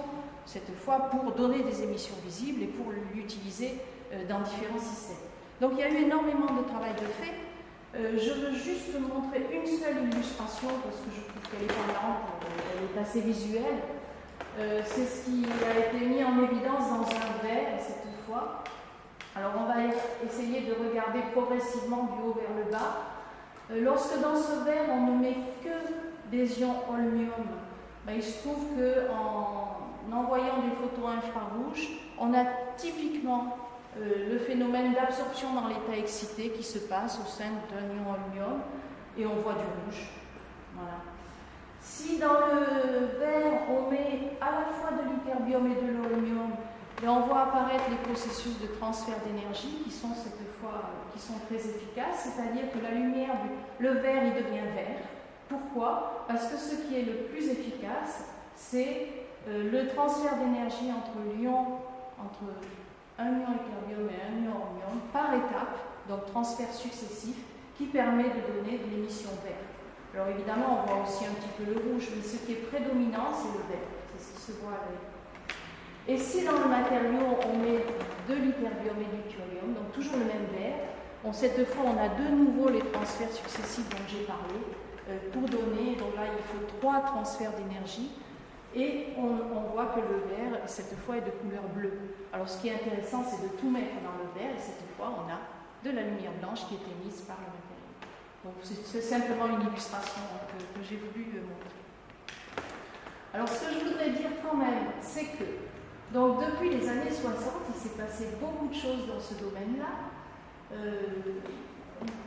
cette fois pour donner des émissions visibles et pour l'utiliser dans différents systèmes. Donc il y a eu énormément de travail de fait. Je veux juste montrer une seule illustration parce que je trouve qu'elle est parlante, elle est assez visuelle. C'est ce qui a été mis en évidence dans un verre cette fois. Alors on va essayer de regarder progressivement du haut vers le bas. Lorsque dans ce verre on ne met que des ions holmium, il se trouve qu'en envoyant des photons infrarouges, on a typiquement le phénomène d'absorption dans l'état excité qui se passe au sein d'un ion holmium et on voit du rouge. Voilà. Si dans le verre on met à la fois de l'hyperbiome et de l'holmium, on voit apparaître les processus de transfert d'énergie qui sont cette fois très efficaces, c'est-à-dire que la lumière, le vert il devient vert. Pourquoi? Parce que ce qui est le plus efficace, c'est le transfert d'énergie entre un ion hyperbiome et un ion holmium par étape, donc transfert successif, qui permet de donner de l'émission verte. Alors évidemment, on voit aussi un petit peu le rouge, mais ce qui est prédominant, c'est le vert, c'est ce qui se voit à l'œil. Et si dans le matériau, on met de l'hyperbiome et du thorium, donc toujours le même vert, cette fois, on a de nouveau les transferts successifs dont j'ai parlé, pour donner, donc là il faut 3 transferts d'énergie, et on voit que le verre, cette fois, est de couleur bleue. Alors ce qui est intéressant, c'est de tout mettre dans le verre, et cette fois, on a de la lumière blanche qui est émise par le matériau. Donc c'est simplement une illustration que j'ai voulu montrer. Alors ce que je voudrais dire quand même, c'est que donc, depuis les années 60, il s'est passé beaucoup de choses dans ce domaine-là.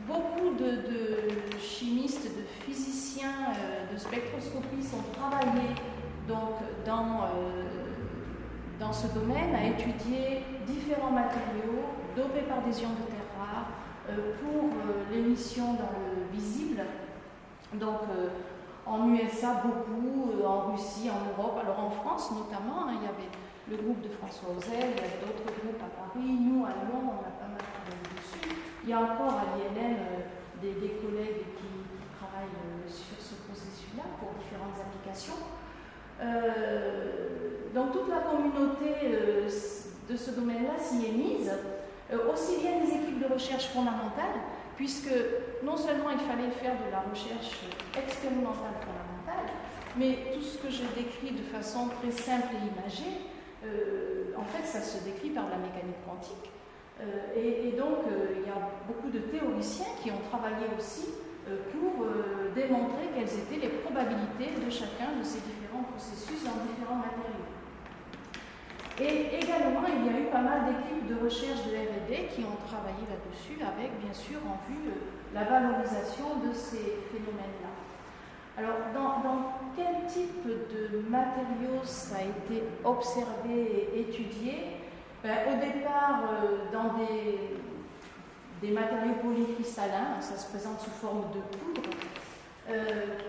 Beaucoup de chimistes, de physiciens, de spectroscopistes ont travaillé donc, dans ce domaine, à étudier différents matériaux dopés par des ions de terre rares pour l'émission dans le visible. Donc, en USA, beaucoup, en Russie, en Europe, alors en France notamment, il y avait le groupe de François Hauzel, il y a d'autres groupes à Paris, nous à Lyon, on a pas mal travaillé dessus. Il y a encore à l'INM des collègues qui travaillent sur ce processus-là pour différentes applications. Donc toute la communauté de ce domaine-là s'y est mise, aussi bien les équipes de recherche fondamentales, puisque non seulement il fallait faire de la recherche expérimentale fondamentale, mais tout ce que je décris de façon très simple et imagée, en fait, ça se décrit par la mécanique quantique. Et donc, il y a beaucoup de théoriciens qui ont travaillé aussi pour démontrer quelles étaient les probabilités de chacun de ces différents processus dans différents matériaux. Et également, il y a eu pas mal d'équipes de recherche de R&D qui ont travaillé là-dessus, avec, bien sûr, en vue la valorisation de ces phénomènes-là. Alors, dans quel type de matériaux ça a été observé et étudié? Au départ, dans des matériaux polycristallins, ça se présente sous forme de poudre,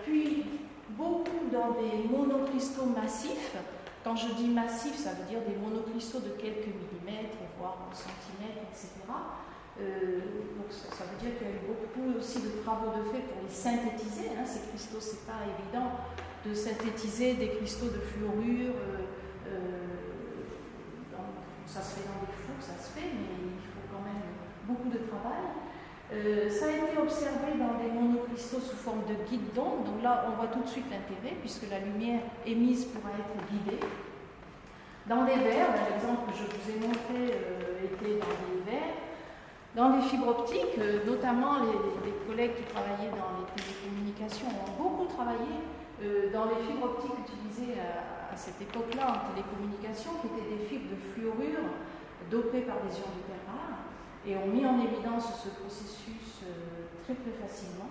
puis beaucoup dans des monocristaux massifs. Quand je dis massif, ça veut dire des monocristaux de quelques millimètres, voire centimètres, etc. Donc ça veut dire qu'il y a eu beaucoup aussi de travaux de fait pour les synthétiser. Ces cristaux, c'est pas évident de synthétiser des cristaux de fluorure. Ça se fait dans des fours, ça se fait, mais il faut quand même beaucoup de travail. Ça a été observé dans des monocristaux sous forme de guide d'onde. Donc là, on voit tout de suite l'intérêt, puisque la lumière émise pourra être guidée. Dans des verres, l'exemple que je vous ai montré était dans des verres. Dans les fibres optiques, notamment les collègues qui travaillaient dans les télécommunications ont beaucoup travaillé dans les fibres optiques utilisées à cette époque-là en télécommunication, qui étaient des fibres de fluorure dopées par des ions de terre rares, et ont mis en évidence ce processus très très facilement.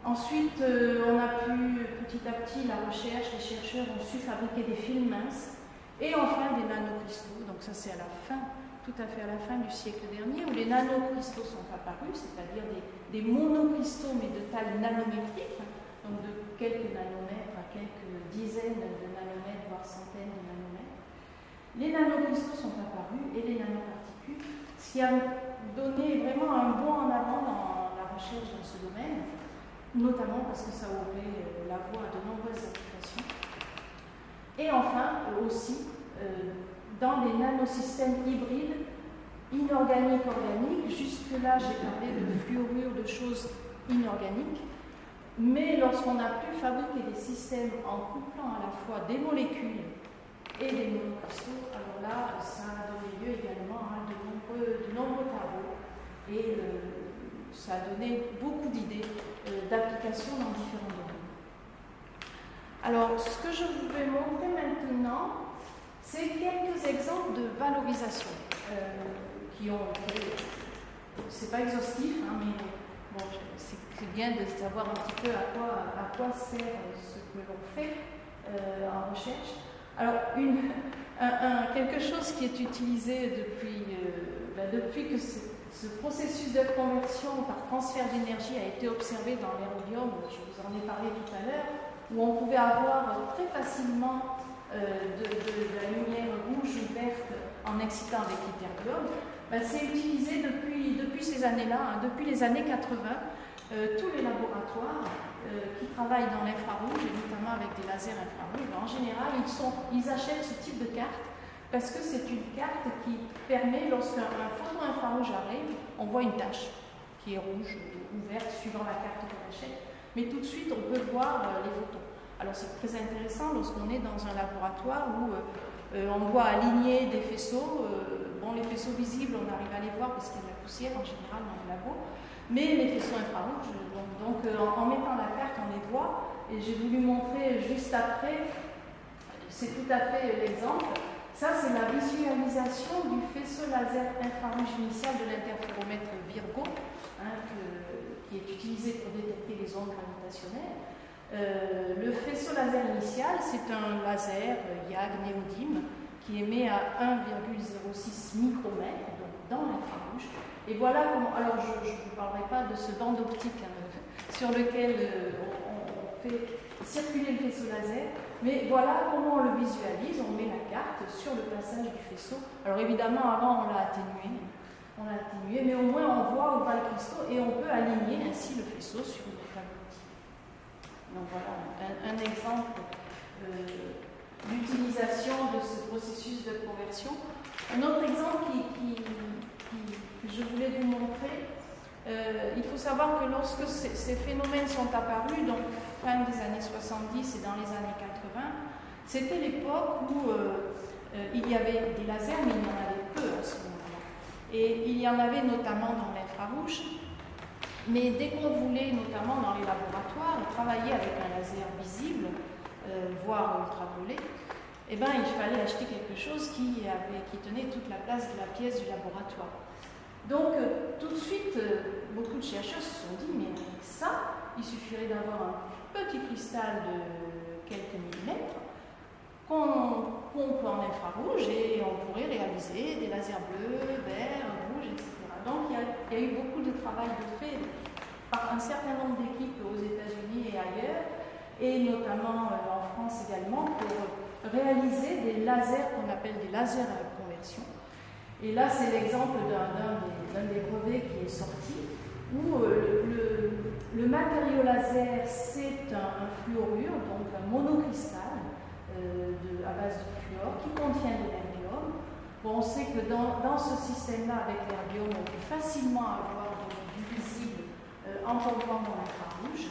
Ensuite, on a pu, petit à petit, la recherche, les chercheurs ont su fabriquer des films minces, et enfin des nanocristaux. Donc ça c'est à la fin, tout à fait à la fin du siècle dernier, où les nanocristaux sont apparus, c'est-à-dire des monocristaux mais de taille nanométrique, donc de quelques nanomètres à quelques dizaines de nanomètres, voire centaines de nanomètres. Les nanocristaux sont apparus et les nanoparticules, ce qui a donné vraiment un bond en avant dans la recherche dans ce domaine, notamment parce que ça ouvrait la voie à de nombreuses applications. Et enfin, aussi, dans les nanosystèmes hybrides, inorganiques-organiques, jusque-là j'ai parlé de fluorure, de choses inorganiques, mais lorsqu'on a pu fabriquer des systèmes en couplant à la fois des molécules et des monocristaux, alors là, ça a donné lieu également à de nombreux travaux et ça a donné beaucoup d'idées d'applications dans différents domaines. Alors, ce que je vais montrer maintenant, c'est quelques exemples de valorisation qui ont été, c'est pas exhaustif, mais bon, c'est bien de savoir un petit peu à quoi sert ce que l'on fait en recherche. Alors, quelque chose qui est utilisé depuis que ce processus de conversion par transfert d'énergie a été observé dans l'érodium, je vous en ai parlé tout à l'heure, où on pouvait avoir très facilement de la lumière rouge ou verte en excitant avec l'hyperdium, c'est utilisé depuis ces années-là, depuis les années 80. Tous les laboratoires qui travaillent dans l'infrarouge, et notamment avec des lasers infrarouges, en général, ils achètent ce type de carte parce que c'est une carte qui permet, lorsqu'un photon infrarouge arrive, on voit une tache qui est rouge ou verte suivant la carte qu'on achète. mais tout de suite on peut voir les photons. Alors c'est très intéressant lorsqu'on est dans un laboratoire où on doit aligner des faisceaux. Bon, les faisceaux visibles, on arrive à les voir parce qu'il y a de la poussière en général dans le labo, mais les faisceaux infrarouges, donc en mettant la carte, on les voit, et j'ai voulu montrer juste après, c'est tout à fait l'exemple. Ça, c'est la visualisation du faisceau laser infrarouge initial de l'interféromètre Virgo, qui est utilisé pour détecter les ondes gravitationnelles. Le faisceau laser initial, c'est un laser YAG néodyme qui émet à 1,06 micromètres, donc dans l'infrarouge. Et voilà comment. Alors, je ne vous parlerai pas de ce bande optique sur lequel on fait circuler le faisceau laser, mais voilà comment on le visualise. On met la carte sur le passage du faisceau. Alors, évidemment, avant, on l'a atténué, mais au moins on voit où va le cristaux et on peut aligner ainsi le faisceau sur le tableau. Donc voilà un exemple d'utilisation de ce processus de conversion. Un autre exemple que je voulais vous montrer, il faut savoir que lorsque ces phénomènes sont apparus, donc fin des années 70 et dans les années 80, c'était l'époque où il y avait des lasers, mais il y en avait peu à ce moment-là. Et il y en avait notamment dans l'infrarouge. Mais dès qu'on voulait, notamment dans les laboratoires, travailler avec un laser visible, voire ultraviolet, eh ben, il fallait acheter quelque chose qui tenait toute la place de la pièce du laboratoire. Donc, tout de suite, beaucoup de chercheurs se sont dit, mais avec ça, il suffirait d'avoir un petit cristal de quelques millimètres qu'on pompe en infrarouge et on pourrait réaliser des lasers bleus, verts, rouges, etc. Donc, il y a eu beaucoup de travail de fait par un certain nombre d'équipes aux États-Unis et ailleurs, et notamment en France également, pour réaliser des lasers qu'on appelle des lasers à conversion. Et là, c'est l'exemple d'un des brevets qui est sorti, où le matériau laser, c'est un fluorure, donc un monocristal à base de fluor qui contient de l'erbium. Bon, on sait que dans ce système-là, avec l'erbium, on peut facilement avoir du visible en pompant dans l'infrarouge.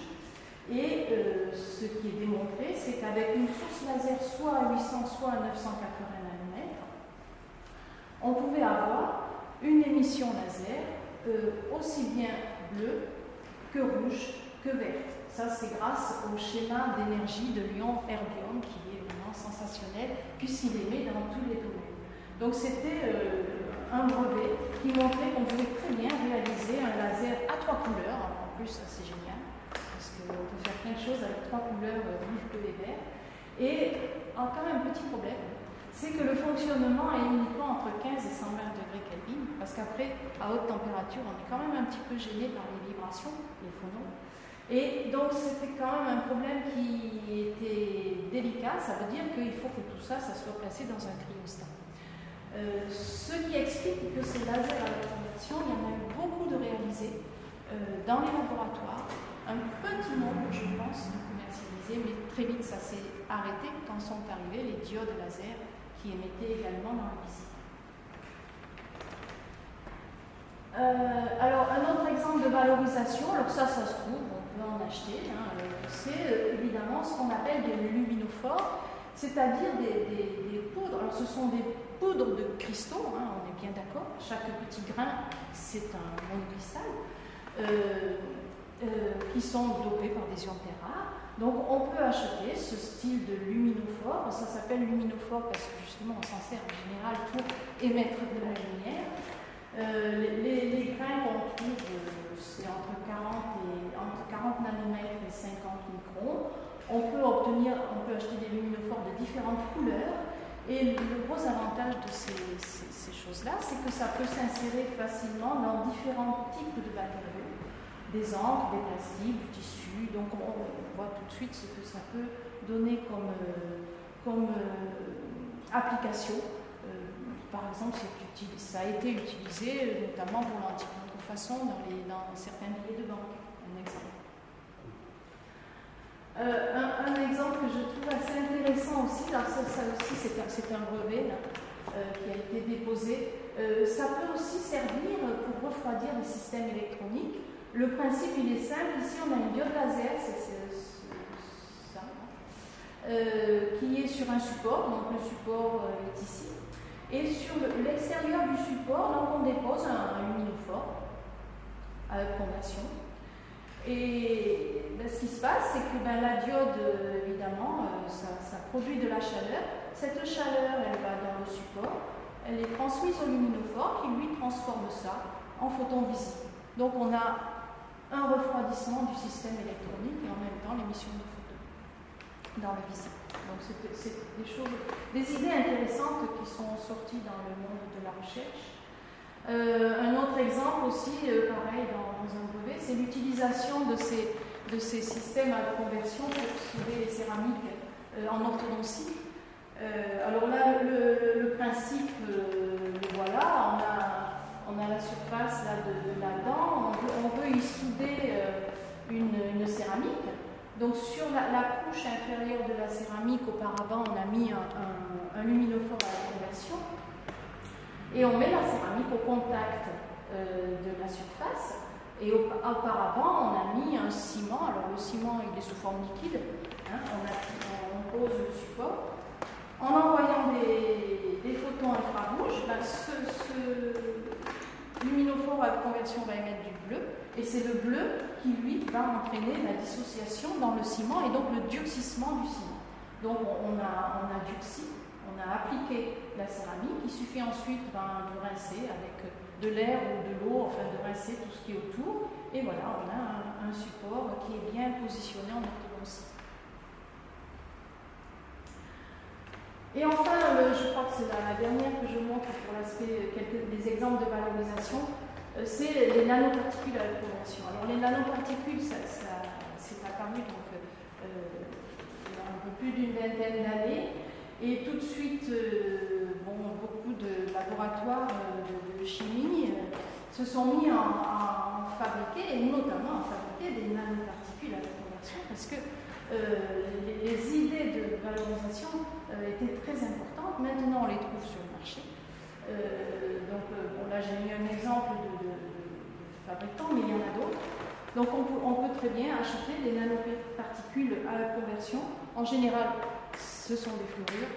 Et ce qui est démontré, c'est qu'avec une source laser soit à 800, soit à 980 nanomètres, on pouvait avoir une émission laser aussi bien bleue que rouge que verte. Ça, c'est grâce au schéma d'énergie de l'ion erbium qui est vraiment sensationnel, puisqu'il émet dans tous les domaines. Donc c'était un brevet qui montrait qu'on pouvait très bien réaliser un laser à 3 couleurs. Alors, en plus, ça c'est génial, parce qu'on peut faire plein de choses avec 3 couleurs, rouge, bleu et vert. Et quand même un petit problème, c'est que le fonctionnement est uniquement entre 15 et 120 degrés Kelvin, parce qu'après, à haute température, on est quand même un petit peu gêné par les vibrations, les phonons. Et donc c'était quand même un problème qui était délicat. Ça veut dire qu'il faut que tout ça soit placé dans un cryostat. Ce qui explique que ces lasers à la conversion, il y en a eu beaucoup de réalisés dans les laboratoires, un petit nombre, je pense, de commercialisés, mais très vite ça s'est arrêté quand sont arrivés les diodes laser qui émettaient également dans la visible. Alors un autre exemple de valorisation, alors ça se trouve, on peut en acheter, c'est évidemment ce qu'on appelle des luminophores, c'est-à-dire des poudres. Alors ce sont des poudres de cristaux, on est bien d'accord, chaque petit grain c'est un monocristal, qui sont dopés par des ions terres rares. Donc on peut acheter ce style de luminophore, ça s'appelle luminophore parce que justement on s'en sert en général pour émettre de la lumière. Les grains qu'on trouve, c'est entre 40 nanomètres et 50 microns. On peut acheter des luminophores de différentes couleurs. Et le gros avantage de ces choses-là, c'est que ça peut s'insérer facilement dans différents types de matériaux, des encres, des plastiques, du tissu. Donc on voit tout de suite ce que ça peut donner comme application. Par exemple, ça a été utilisé notamment pour l'anticontrefaçon dans certains billets de banque. Un exemple que je trouve assez intéressant aussi, alors ça aussi c'est un brevet qui a été déposé, ça peut aussi servir pour refroidir les systèmes électroniques. Le principe, il est simple. Ici, on a une diode laser, c'est ça, qui est sur un support. Donc, le support est ici. Et sur l'extérieur du support, donc, on dépose un luminophore avec conversion. Et ben, ce qui se passe, c'est que ben, la diode, évidemment, ça produit de la chaleur. Cette chaleur, elle va dans le support, elle est transmise au luminophore qui, lui, transforme ça en photon visible. Donc, on a un refroidissement du système électronique et en même temps l'émission de photons dans le visible. Donc, c'est des idées intéressantes qui sont sorties dans le monde de la recherche. Un autre exemple aussi, pareil dans un brevet, c'est l'utilisation de ces systèmes à conversion pour souder les céramiques en orthodontie. Alors là, le principe, le voilà, on a la surface là, de la dent, on veut y souder une céramique. Donc sur la couche inférieure de la céramique, auparavant, on a mis un luminophore à la conversion. Et on met la céramique au contact de la surface. Et auparavant, on a mis un ciment. Alors le ciment, il est sous forme liquide. Hein, on pose le support. En envoyant des photons infrarouges, ben, ce luminophore à conversion va émettre du bleu. Et c'est le bleu qui, lui, va entraîner la dissociation dans le ciment et donc le durcissement du ciment. Donc on a durci. On a appliqué la céramique, il suffit ensuite de rincer avec de l'air ou de l'eau, enfin de rincer tout ce qui est autour, et voilà, on a un support qui est bien positionné en orthodontie. Et enfin, je crois que c'est la dernière que je montre pour l'aspect, des exemples de valorisation, c'est les nanoparticules à la conversion. Alors les nanoparticules, c'est apparu donc, il y a un peu plus d'une vingtaine d'années. Et tout de suite, beaucoup de laboratoires de chimie se sont mis à fabriquer, et notamment à fabriquer des nanoparticules à la conversion, parce que les idées de valorisation étaient très importantes. Maintenant, on les trouve sur le marché. Là, j'ai mis un exemple de fabricant, mais il y en a d'autres. Donc, on peut très bien acheter des nanoparticules à la conversion. En général, ce sont des fluorures.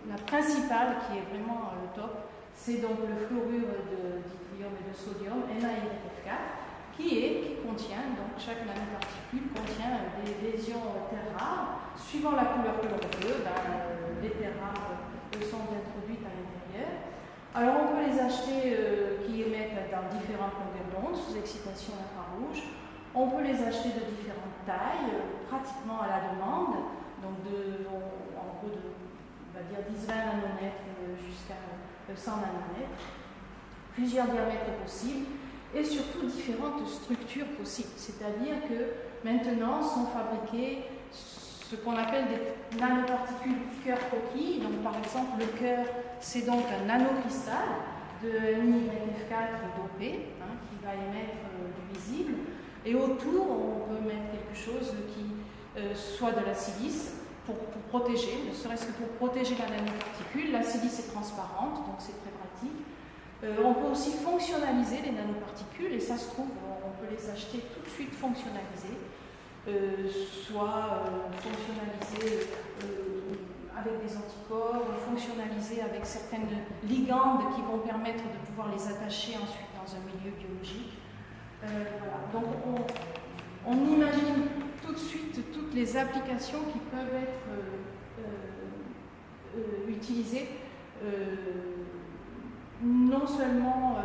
La principale, qui est vraiment le top, c'est donc le fluorure de d'yttrium et de sodium, NaFF4, qui contient, donc chaque nanoparticule contient des ions terres rares. Suivant la couleur que l'on veut, les terres rares sont introduites à l'intérieur. Alors on peut les acheter qui émettent dans différentes longueurs d'onde, sous excitation infrarouge. On peut les acheter de différentes tailles, pratiquement à la demande, donc en gros on va dire 10-20 nanomètres jusqu'à 100 nanomètres, plusieurs diamètres possibles, et surtout différentes structures possibles. C'est-à-dire que maintenant sont fabriqués ce qu'on appelle des nanoparticules cœur-coquille. Donc par exemple, le cœur, c'est donc un nanocristal de NiFF4 dopé, qui va émettre du visible. Et autour, on peut mettre quelque chose qui soit de la silice pour protéger, ne serait-ce que pour protéger la nanoparticule. La silice est transparente, donc c'est très pratique. On peut aussi fonctionnaliser les nanoparticules, et ça se trouve, on peut les acheter tout de suite fonctionnalisées, soit fonctionnalisées avec des anticorps, fonctionnalisées avec certaines ligandes qui vont permettre de pouvoir les attacher ensuite dans un milieu biologique. Voilà. Donc on imagine tout de suite toutes les applications qui peuvent être utilisées, non seulement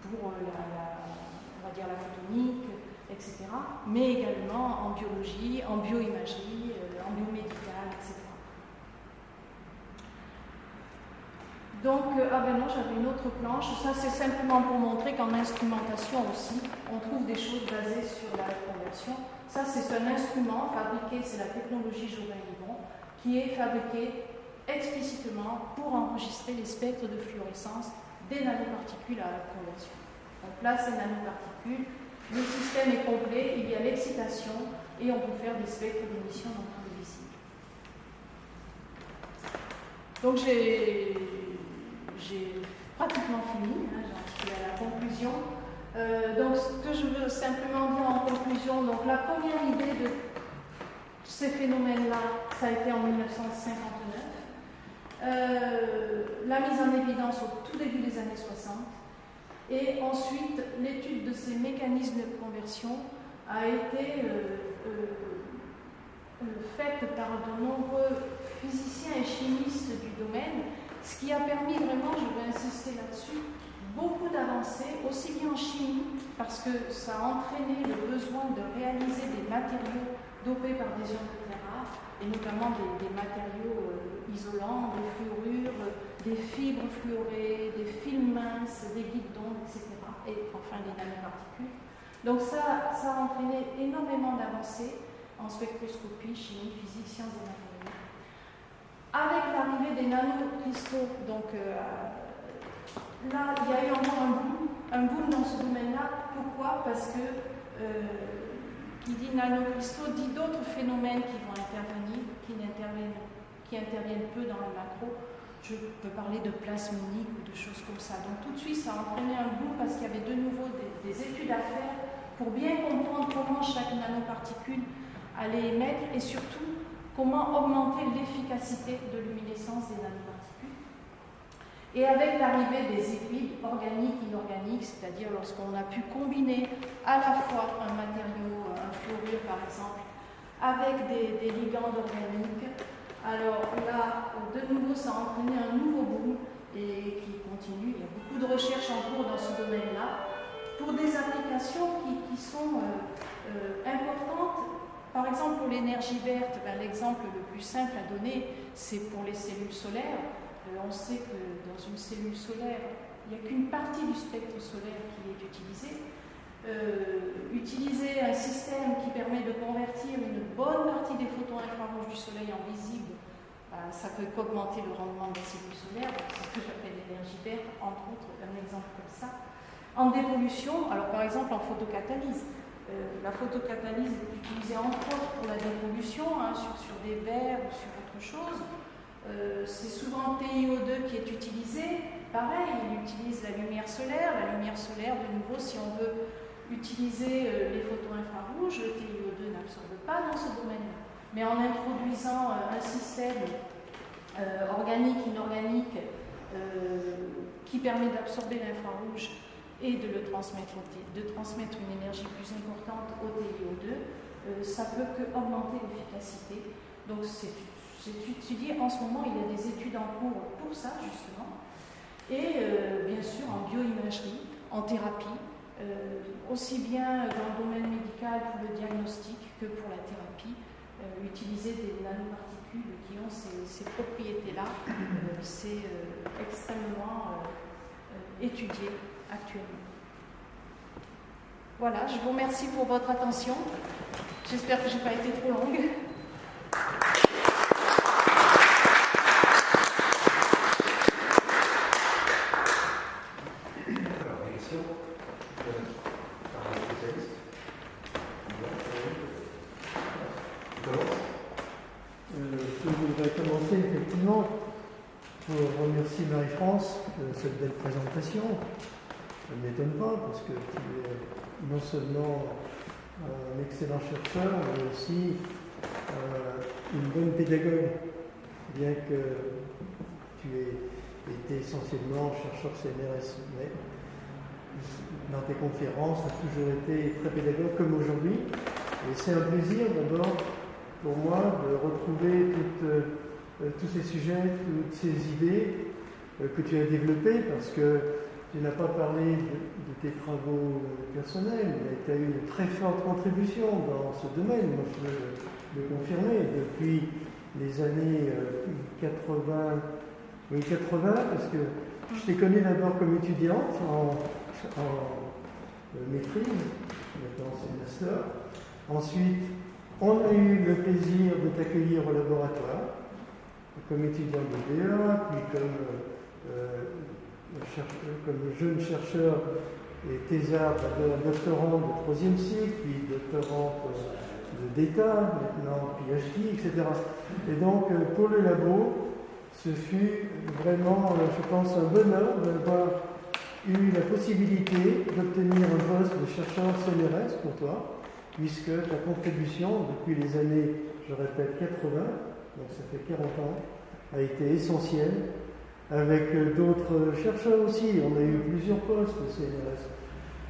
pour on va dire la photonique, etc., mais également en biologie, en bioimagerie, en biomédicale, etc. Donc, non, j'avais une autre planche. Ça, c'est simplement pour montrer qu'en instrumentation aussi, on trouve des choses basées sur la conversion. Ça, c'est un instrument fabriqué, c'est la technologie Joubert-Yvon, qui est fabriqué explicitement pour enregistrer les spectres de fluorescence des nanoparticules à la conversion. On place ces nanoparticules, le système est complet, il y a l'excitation et on peut faire des spectres d'émission dans tout le visible. Donc j'ai pratiquement fini, j'ai suis à la conclusion. Donc, ce que je veux simplement dire en conclusion, donc la première idée de ces phénomènes-là, ça a été en 1959. La mise en évidence au tout début des années 60. Et ensuite, l'étude de ces mécanismes de conversion a été faite par de nombreux physiciens et chimistes du domaine, ce qui a permis vraiment, je vais insister là-dessus, beaucoup d'avancées, aussi bien en chimie, parce que ça a entraîné le besoin de réaliser des matériaux dopés par des ions très rares, et notamment des matériaux isolants, des fluorures, des fibres fluorées, des films minces, des guidons, etc. Et enfin des nanoparticules. Donc ça a entraîné énormément d'avancées en spectroscopie, chimie, physique, sciences et matériaux. Avec l'arrivée des nanocristaux, donc là, il y a eu encore un boom dans ce domaine-là. Pourquoi? Parce que qui dit nanocristaux dit d'autres phénomènes qui vont intervenir, qui interviennent peu dans le macro. Je peux parler de plasmonique ou de choses comme ça. Donc tout de suite, ça a entraîné un boom parce qu'il y avait de nouveau des études à faire pour bien comprendre comment chaque nanoparticule allait émettre et surtout comment augmenter l'efficacité de luminescence des nanoparticules. Et avec l'arrivée des équilibres organiques, inorganiques, c'est-à-dire lorsqu'on a pu combiner à la fois un matériau, un fluorure par exemple, avec des ligands organiques, alors là, de nouveau, ça a entraîné un nouveau boom et qui continue. Il y a beaucoup de recherches en cours dans ce domaine-là pour des applications qui sont importantes. Par exemple, pour l'énergie verte, l'exemple le plus simple à donner, c'est pour les cellules solaires. On sait que dans une cellule solaire, il n'y a qu'une partie du spectre solaire qui est utilisée. Utiliser un système qui permet de convertir une bonne partie des photons infrarouges du soleil en visibles, ça peut qu'augmenter le rendement de la cellule solaire. C'est ce que j'appelle l'énergie verte, entre autres, un exemple comme ça. En dépollution, alors par exemple en photocatalyse, la photocatalyse est utilisée entre autres pour la dépollution, sur des verres ou sur autre chose. C'est souvent TiO2 qui est utilisé. Pareil, il utilise la lumière solaire. La lumière solaire, de nouveau, si on veut utiliser les photons infrarouges, le TiO2 n'absorbe pas dans ce domaine-là. Mais en introduisant un système organique, inorganique, qui permet d'absorber l'infrarouge et de le transmettre, une énergie plus importante au TiO2, ça peut qu'augmenter l'efficacité. Donc c'est étudié en ce moment, il y a des études en cours pour ça justement. Et bien sûr en bioimagerie, en thérapie, aussi bien dans le domaine médical pour le diagnostic que pour la thérapie, utiliser des nanoparticules qui ont ces propriétés-là, c'est extrêmement étudié actuellement. Voilà, je vous remercie pour votre attention. J'espère que je n'ai pas été trop longue. Je voudrais commencer effectivement pour remercier Marie-France de cette belle présentation. Ça ne m'étonne pas parce que tu es non seulement un excellent chercheur, mais aussi une bonne pédagogue, bien que tu aies été essentiellement chercheur CNRS. Mais dans tes conférences, tu as toujours été très pédagogue comme aujourd'hui. Et c'est un plaisir d'abord pour moi de retrouver tous ces sujets, toutes ces idées que tu as développées, parce que tu n'as pas parlé de tes travaux personnels, mais tu as eu une très forte contribution dans ce domaine. Moi, je peux le confirmer depuis les années 80, parce que je t'ai connu d'abord comme étudiante en maîtrise, maintenant c'est master. Ensuite, on a eu le plaisir de t'accueillir au laboratoire, comme étudiant de BA, puis comme jeune chercheur et thésard, doctorant de 3e cycle, puis doctorant d'État, maintenant PhD, etc. Et donc, pour le labo, ce fut vraiment, je pense, un bonheur d'avoir eu la possibilité d'obtenir un poste de chercheur CNRS pour toi, puisque ta contribution depuis les années, je répète, 80, donc ça fait 40 ans, a été essentielle. Avec d'autres chercheurs aussi, on a eu plusieurs postes au CNRS.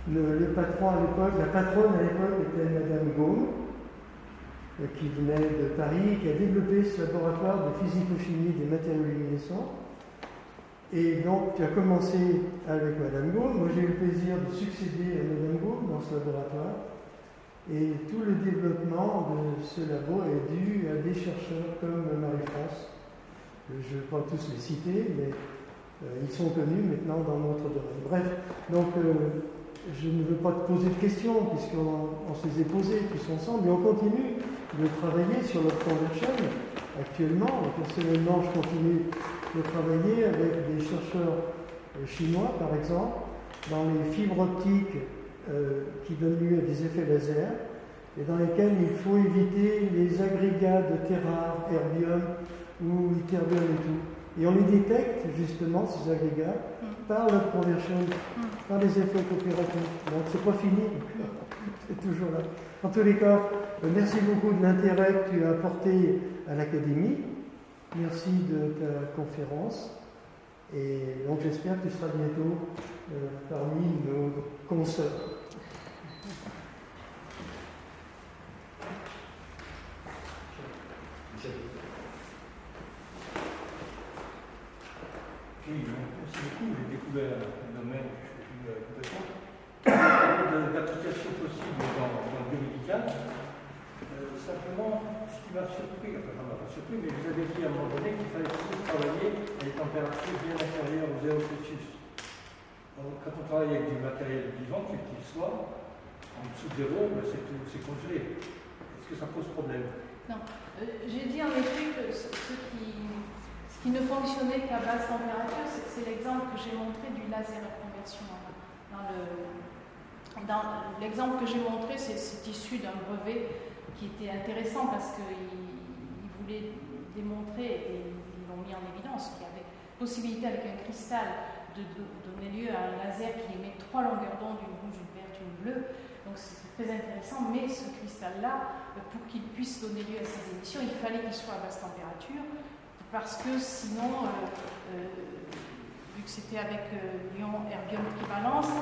Le patron à l'époque, la patronne à l'époque était Madame Gaume, qui venait de Paris, qui a développé ce laboratoire de physico-chimie des matériaux luminescents. Et donc, tu as commencé avec Madame Gaume. Moi, j'ai eu le plaisir de succéder à Madame Gaume dans ce laboratoire. Et tout le développement de ce labo est dû à des chercheurs comme Marie-France. Je ne vais pas tous les citer, mais ils sont connus maintenant dans notre domaine. Bref, donc je ne veux pas te poser de questions, puisqu'on se les est posées tous ensemble, mais on continue de travailler sur leur conversion actuellement. Personnellement, je continue de travailler avec des chercheurs chinois, par exemple, dans les fibres optiques qui donnent lieu à des effets laser, et dans lesquels il faut éviter les agrégats de terres rares, erbium ou ytterbium et tout. Et on les détecte justement, ces agrégats, par leur conversion, par les effets coopératifs. Donc c'est pas fini, c'est toujours là. En tous les cas, merci beaucoup de l'intérêt que tu as apporté à l'Académie. Merci de ta conférence. Et donc j'espère que tu seras bientôt parmi nos consoeurs. Oui, merci beaucoup. J'ai découvert un domaine que je suis complètement. D'applications possibles dans le biomédical. Simplement, ce qui m'a surpris, enfin, ça m'a pas surpris, mais vous avez dit à un moment donné qu'il fallait toujours travailler à des températures bien inférieures aux 0 Celsius. Donc, quand on travaille avec du matériel vivant, quel qu'il soit, en dessous de 0, ben c'est congelé. Est-ce que ça pose problème? Non. J'ai dit en effet que ce qui ne fonctionnait qu'à basse température, c'est l'exemple que j'ai montré du laser à conversion. Dans l'exemple que j'ai montré, c'est issu d'un brevet qui était intéressant parce qu'il voulait démontrer, et ils l'ont mis en évidence, qu'il y avait possibilité avec un cristal de donner lieu à un laser qui émet 3 longueurs d'onde, une rouge, une verte, une bleue. Donc c'est très intéressant, mais ce cristal-là, pour qu'il puisse donner lieu à ces émissions, il fallait qu'il soit à basse température, parce que sinon, vu que c'était avec l'ion erbium trivalence,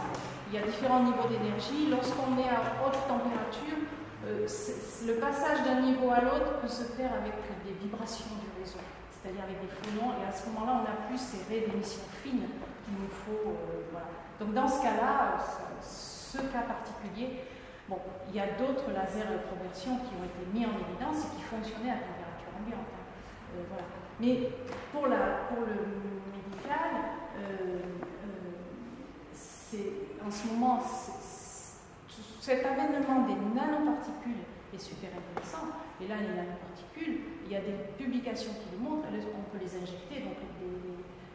il y a différents niveaux d'énergie. Lorsqu'on est à haute température, le passage d'un niveau à l'autre peut se faire avec des vibrations du réseau, c'est-à-dire avec des phonons, et à ce moment-là, on n'a plus ces raies d'émission fines qu'il nous faut. Voilà. Donc dans ce cas-là, ce cas particulier, bon, il y a d'autres lasers de conversion qui ont été mis en évidence et qui fonctionnaient à température ambiante. Voilà. Mais pour le médical, en ce moment, cet avènement des nanoparticules est super intéressant. Et là, les nanoparticules, il y a des publications qui le montrent, on peut les injecter, donc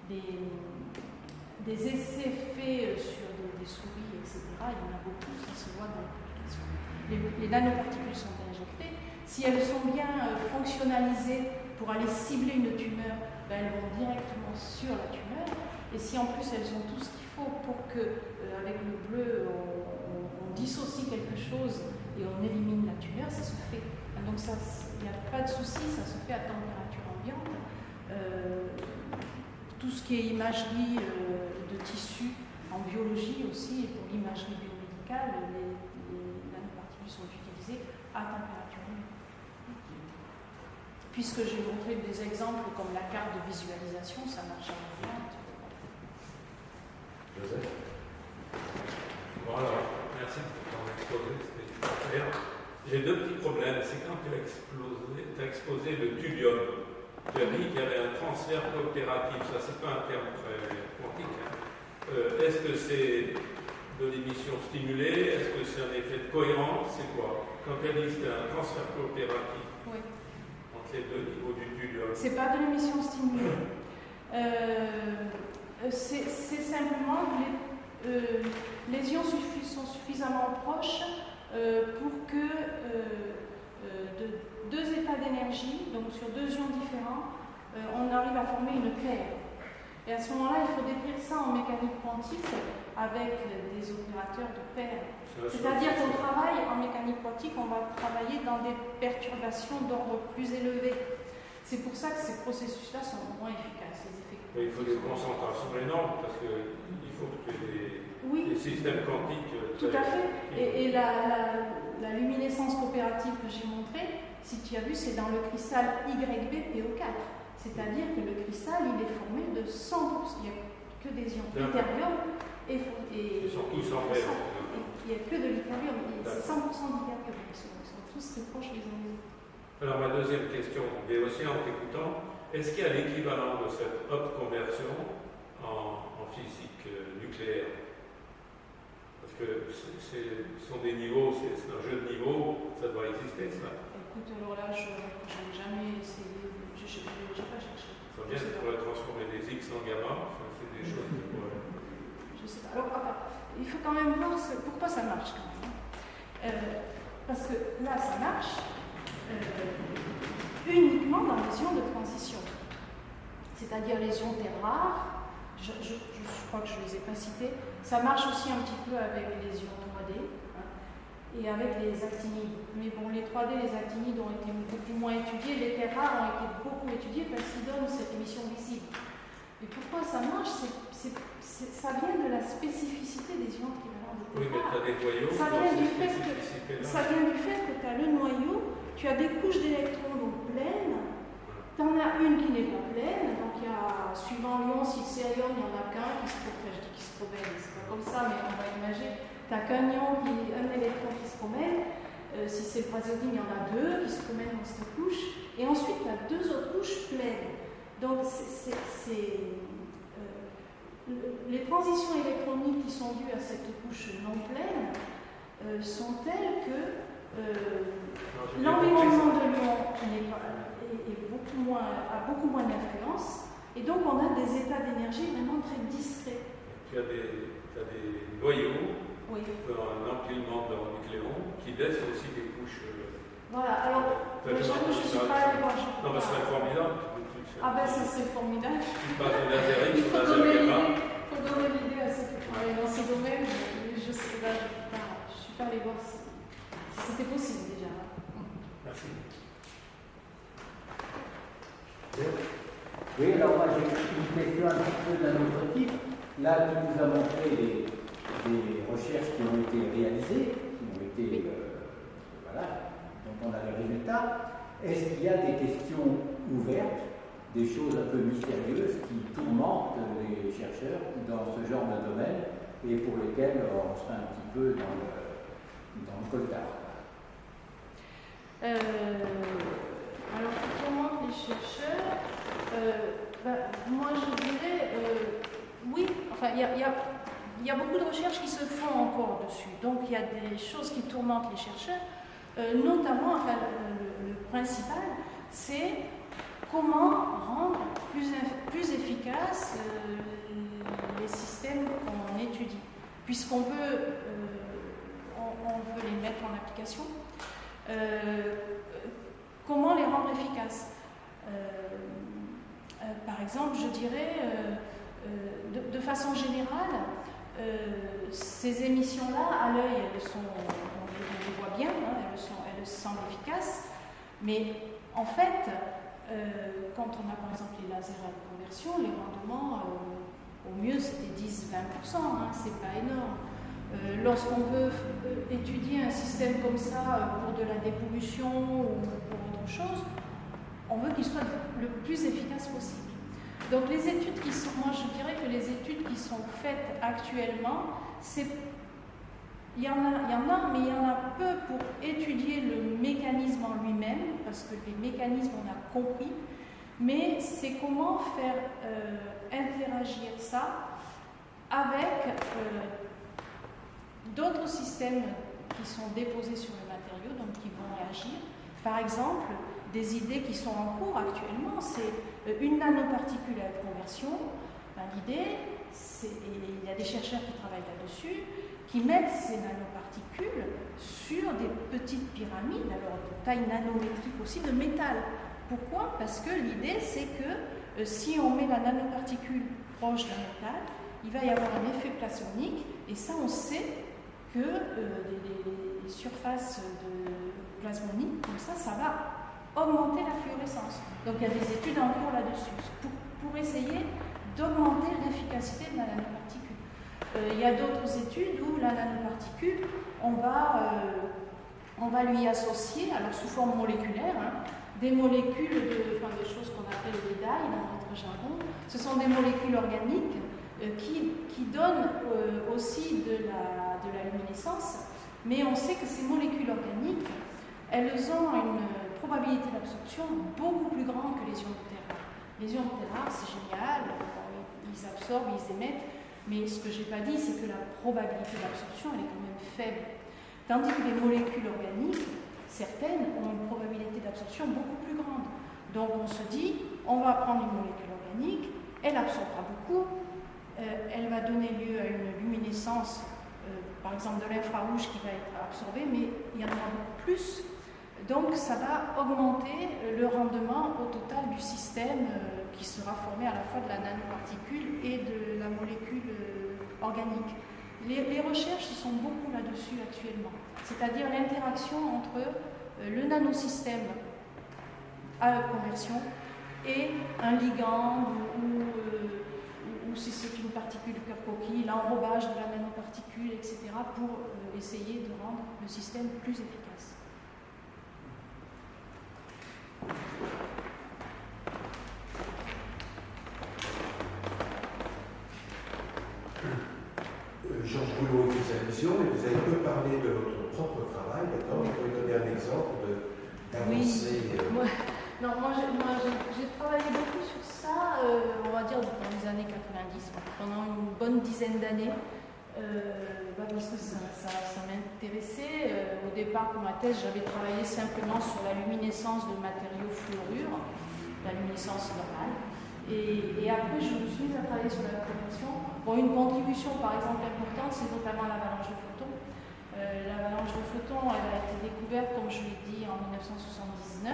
des essais faits sur des souris, etc. Il y en a beaucoup, ça se voit dans les publications. Les nanoparticules sont injectées. Si elles sont bien fonctionnalisées pour aller cibler une tumeur, ben elles vont directement sur la tumeur. Et si en plus elles ont tout ce qu'il faut pour que, avec le bleu, on dissocie quelque chose et on élimine la tumeur, ça se fait. Donc il n'y a pas de souci, ça se fait à température ambiante. Tout ce qui est imagerie de tissu en biologie aussi, et pour l'imagerie biomédicale, les nanoparticules sont utilisées à température ambiante. Puisque j'ai montré des exemples comme la carte de visualisation, ça marche à l'ambiante. Joseph? Voilà, merci pour ton exposé, c'était super clair. J'ai deux petits problèmes. C'est quand tu as exposé le thulium. Tu as dit qu'il y avait un transfert coopératif. Ça, c'est pas un terme très quantique. Est-ce que c'est de l'émission stimulée? Est-ce que c'est un effet de cohérence? C'est quoi? Quand tu as dit que c'était un transfert coopératif, oui, entre les deux niveaux du thulium. C'est pas de l'émission stimulée. C'est simplement que les ions sont suffisamment proches pour que de deux états d'énergie, donc sur deux ions différents, on arrive à former une paire. Et à ce moment-là, il faut décrire ça en mécanique quantique avec des opérateurs de paire. C'est-à-dire qu'on travaille en mécanique quantique, on va travailler dans des perturbations d'ordre plus élevé. C'est pour ça que ces processus-là sont moins efficaces. Les effets il faut des concentrations énormes parce qu'il faut que tu aies des systèmes quantiques. Tout à fait. Et la luminescence coopérative que j'ai montrée, si tu as vu, c'est dans le cristal YBPO4. C'est-à-dire que le cristal, il est formé de 100%. Il n'y a que des ions d'ytterium et ils sont tous en paire. Il n'y a que de l'ytterium. C'est 100% d'ytterium. Ils sont tous très proches les uns des autres. Alors ma deuxième question, mais aussi en t'écoutant, est-ce qu'il y a l'équivalent de cette haute conversion en physique nucléaire? Parce que ce sont des niveaux, c'est un jeu de niveaux, ça doit exister ça. Écoute, alors là, je n'ai jamais essayé, je n'ai pas cherché. Ça vient pour transformer des X en gamma, c'est des choses qui pourraient... Je sais pas. Alors, il faut quand même voir pourquoi ça marche quand même. Parce que là, ça marche uniquement dans les ions de transition. C'est-à-dire les ions terres rares, je crois que je ne les ai pas cités. Ça marche aussi un petit peu avec les ions 3D et avec les actinides. Mais bon, les 3D, les actinides ont été beaucoup moins étudiés, les terres rares ont été beaucoup étudiés parce qu'ils donnent cette émission visible. Et pourquoi ça marche? Ça vient de la spécificité des ions trivalents de terres rares. Oui, mais tu as des noyaux. Ça vient du fait que tu as le noyau, tu as des couches d'électrons donc pleines. Tu en as une qui n'est pas pleine, donc il y a, suivant l'ion, si c'est ion, il n'y en a qu'un qui se promène, je dis qui se promène, c'est pas comme ça, mais on va imaginer, tu n'as qu'un ion, un électron qui se promène, si c'est le praséodyme, il y en a deux qui se promènent dans cette couche, et ensuite tu as deux autres couches pleines. Donc les transitions électroniques qui sont dues à cette couche non pleine sont telles que l'environnement de l'ion a beaucoup moins d'influence, et donc on a des états d'énergie vraiment très discrets. Tu as des noyaux, un empilement de nucléons qui laissent aussi des couches. Voilà, alors je ne suis pas allée voir. Non, mais ce serait formidable. Ah ben ça serait formidable. Tu passes de l'intérêt Il sur faut la gamma. donner l'idée à ceux qui travaillent dans ces domaines. Je ne suis pas allée voir si c'était possible déjà. Merci. Oui, alors moi j'ai une question un petit peu d'un autre type. Là, tu nous as montré des recherches qui ont été réalisées, dont on a les résultats. Est-ce qu'il y a des questions ouvertes, des choses un peu mystérieuses qui tourmentent les chercheurs dans ce genre de domaine et pour lesquelles on serait un petit peu dans le coltard? Alors, comment les chercheurs, moi je dirais, oui, enfin, il y a beaucoup de recherches qui se font encore dessus, donc il y a des choses qui tourmentent les chercheurs, notamment, enfin, le principal, c'est comment rendre plus efficaces les systèmes qu'on étudie, puisqu'on veut, on veut les mettre en application. Comment les rendre efficaces? Par exemple, je dirais, de façon générale, ces émissions-là, à l'œil, on les voit bien, elles semblent efficaces, mais en fait, quand on a par exemple les lasers à conversion, les rendements, au mieux c'était 10-20%, c'est pas énorme. Lorsqu'on veut étudier un système comme ça pour de la dépollution ou pour autre chose, on veut qu'il soit le plus efficace possible. Donc les études qui sont, moi je dirais que les études qui sont faites actuellement, il y en a, mais il y en a peu pour étudier le mécanisme en lui-même, parce que les mécanismes on a compris, mais c'est comment faire interagir ça avec d'autres systèmes qui sont déposés sur le matériau, donc qui vont réagir. Par exemple, des idées qui sont en cours actuellement, c'est une nanoparticule à conversion. L'idée, et il y a des chercheurs qui travaillent là-dessus, qui mettent ces nanoparticules sur des petites pyramides, alors de taille nanométrique aussi, de métal. Pourquoi? Parce que l'idée, c'est que si on met la nanoparticule proche d'un local, il va y avoir un effet plasmonique, et ça on sait que les surfaces de plasmonique, comme ça va augmenter la fluorescence. Donc il y a des études en cours là-dessus, pour essayer d'augmenter l'efficacité de la nanoparticule. Il y a d'autres études où la nanoparticule, on va lui associer, alors sous forme moléculaire, des molécules, des choses qu'on appelle des dye dans notre jargon. Ce sont des molécules organiques qui donnent aussi de la luminescence, mais on sait que ces molécules organiques, elles ont une probabilité d'absorption beaucoup plus grande que les ions de terre. Les ions de terre, c'est génial, ils absorbent, ils émettent, mais ce que je n'ai pas dit, c'est que la probabilité d'absorption, elle est quand même faible. Tandis que les molécules organiques, certaines ont une probabilité d'absorption beaucoup plus grande. Donc on se dit, on va prendre une molécule organique, elle absorbera beaucoup, elle va donner lieu à une luminescence, par exemple de l'infrarouge qui va être absorbée, mais il y en aura beaucoup plus. Donc ça va augmenter le rendement au total du système qui sera formé à la fois de la nanoparticule et de la molécule organique. Les recherches sont beaucoup là-dessus actuellement, c'est-à-dire l'interaction entre le nanosystème à conversion et un ligand ou si c'est une particule cœur coquille, l'enrobage de la nanoparticule, etc., pour essayer de rendre le système plus efficace. Georges Boulot vous allusion, et vous avez peu parlé de votre propre travail. D'accord, vous pouvez donner un exemple d'avancée. Oui. Moi j'ai travaillé beaucoup sur ça, on va dire dans les années 90, pendant une bonne dizaine d'années, parce que ça m'intéressait. Au départ, pour ma thèse, j'avais travaillé simplement sur la luminescence de matériaux fluorures, la luminescence normale. Et après, je me suis mise à travailler sur la conversion. Bon, une contribution, par exemple, importante, c'est notamment l'avalanche de photons. L'avalanche de photons, elle a été découverte, comme je l'ai dit, en 1979.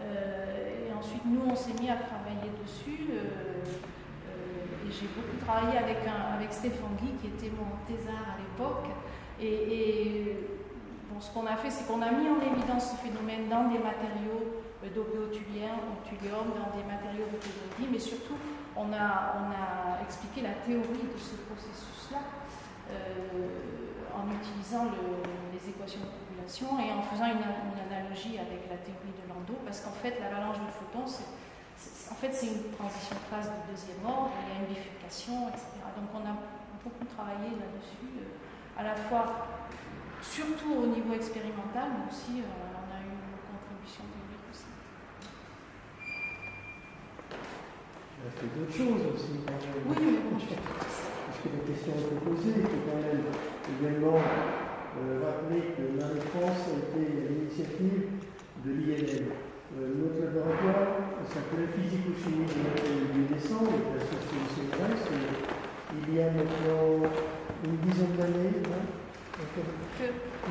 Et ensuite, nous, on s'est mis à travailler dessus. Et j'ai beaucoup travaillé avec Stéphane Guy, qui était mon thésard à l'époque. Bon, ce qu'on a fait, c'est qu'on a mis en évidence ce phénomène dans des matériaux dopéotuliens, au thulium, dans des matériaux de pédodie, mais surtout, on a expliqué la théorie de ce processus-là en utilisant les équations de population et en faisant une analogie avec la théorie de Landau, parce qu'en fait, l'avalanche de photons, c'est une transition de phase de deuxième ordre, il y a une bifurcation, etc. Donc on a beaucoup travaillé là-dessus, à la fois, surtout au niveau expérimental, mais aussi on a eu une contribution théorique aussi. Il a fait d'autres choses aussi. Oui, mais bon, Parce que la question a été posée, il faut quand même également rappeler que Marie-France a été à l'initiative de l'INM. Notre laboratoire s'appelait Physico-chimie du matériel luminescent, il était associé au CNRS. Il y a maintenant une dizaine d'années,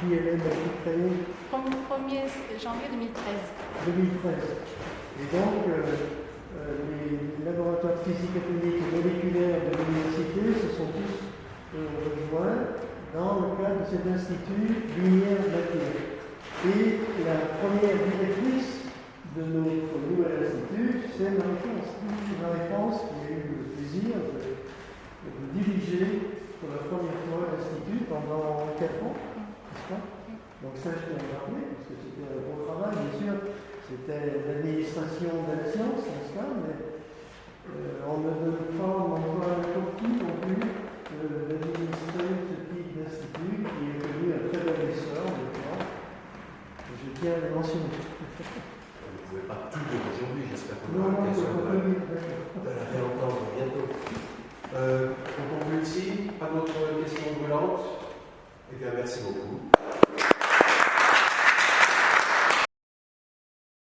l'INM a été créé. 1er janvier 2013. 2013. Et donc, les laboratoires de physique atomique et moléculaire de l'université se sont tous rejoints dans le cadre de cet institut lumière-matière. Et la première directrice de notre nouvel institut, c'est Marie-France. Marie-France qui a eu le plaisir de diriger pour la première fois l'institut pendant 4 ans, n'est-ce pas? Donc ça, je tiens à le rappeler, parce que c'était un bon travail, bien sûr. C'était l'administration de la science, n'est-ce pas? Mais on ne donne pas n'importe qui non plus d'administrer ce type d'institut qui est connu un très bon essor maintenant. Je tiens à le mentionner. Vous ne pouvez pas tout dire aujourd'hui, j'espère que vous Non, aurez l'occasion non, de la réentendre bientôt. On conclut ici, pas d'autres questions brûlantes? Eh bien, merci beaucoup.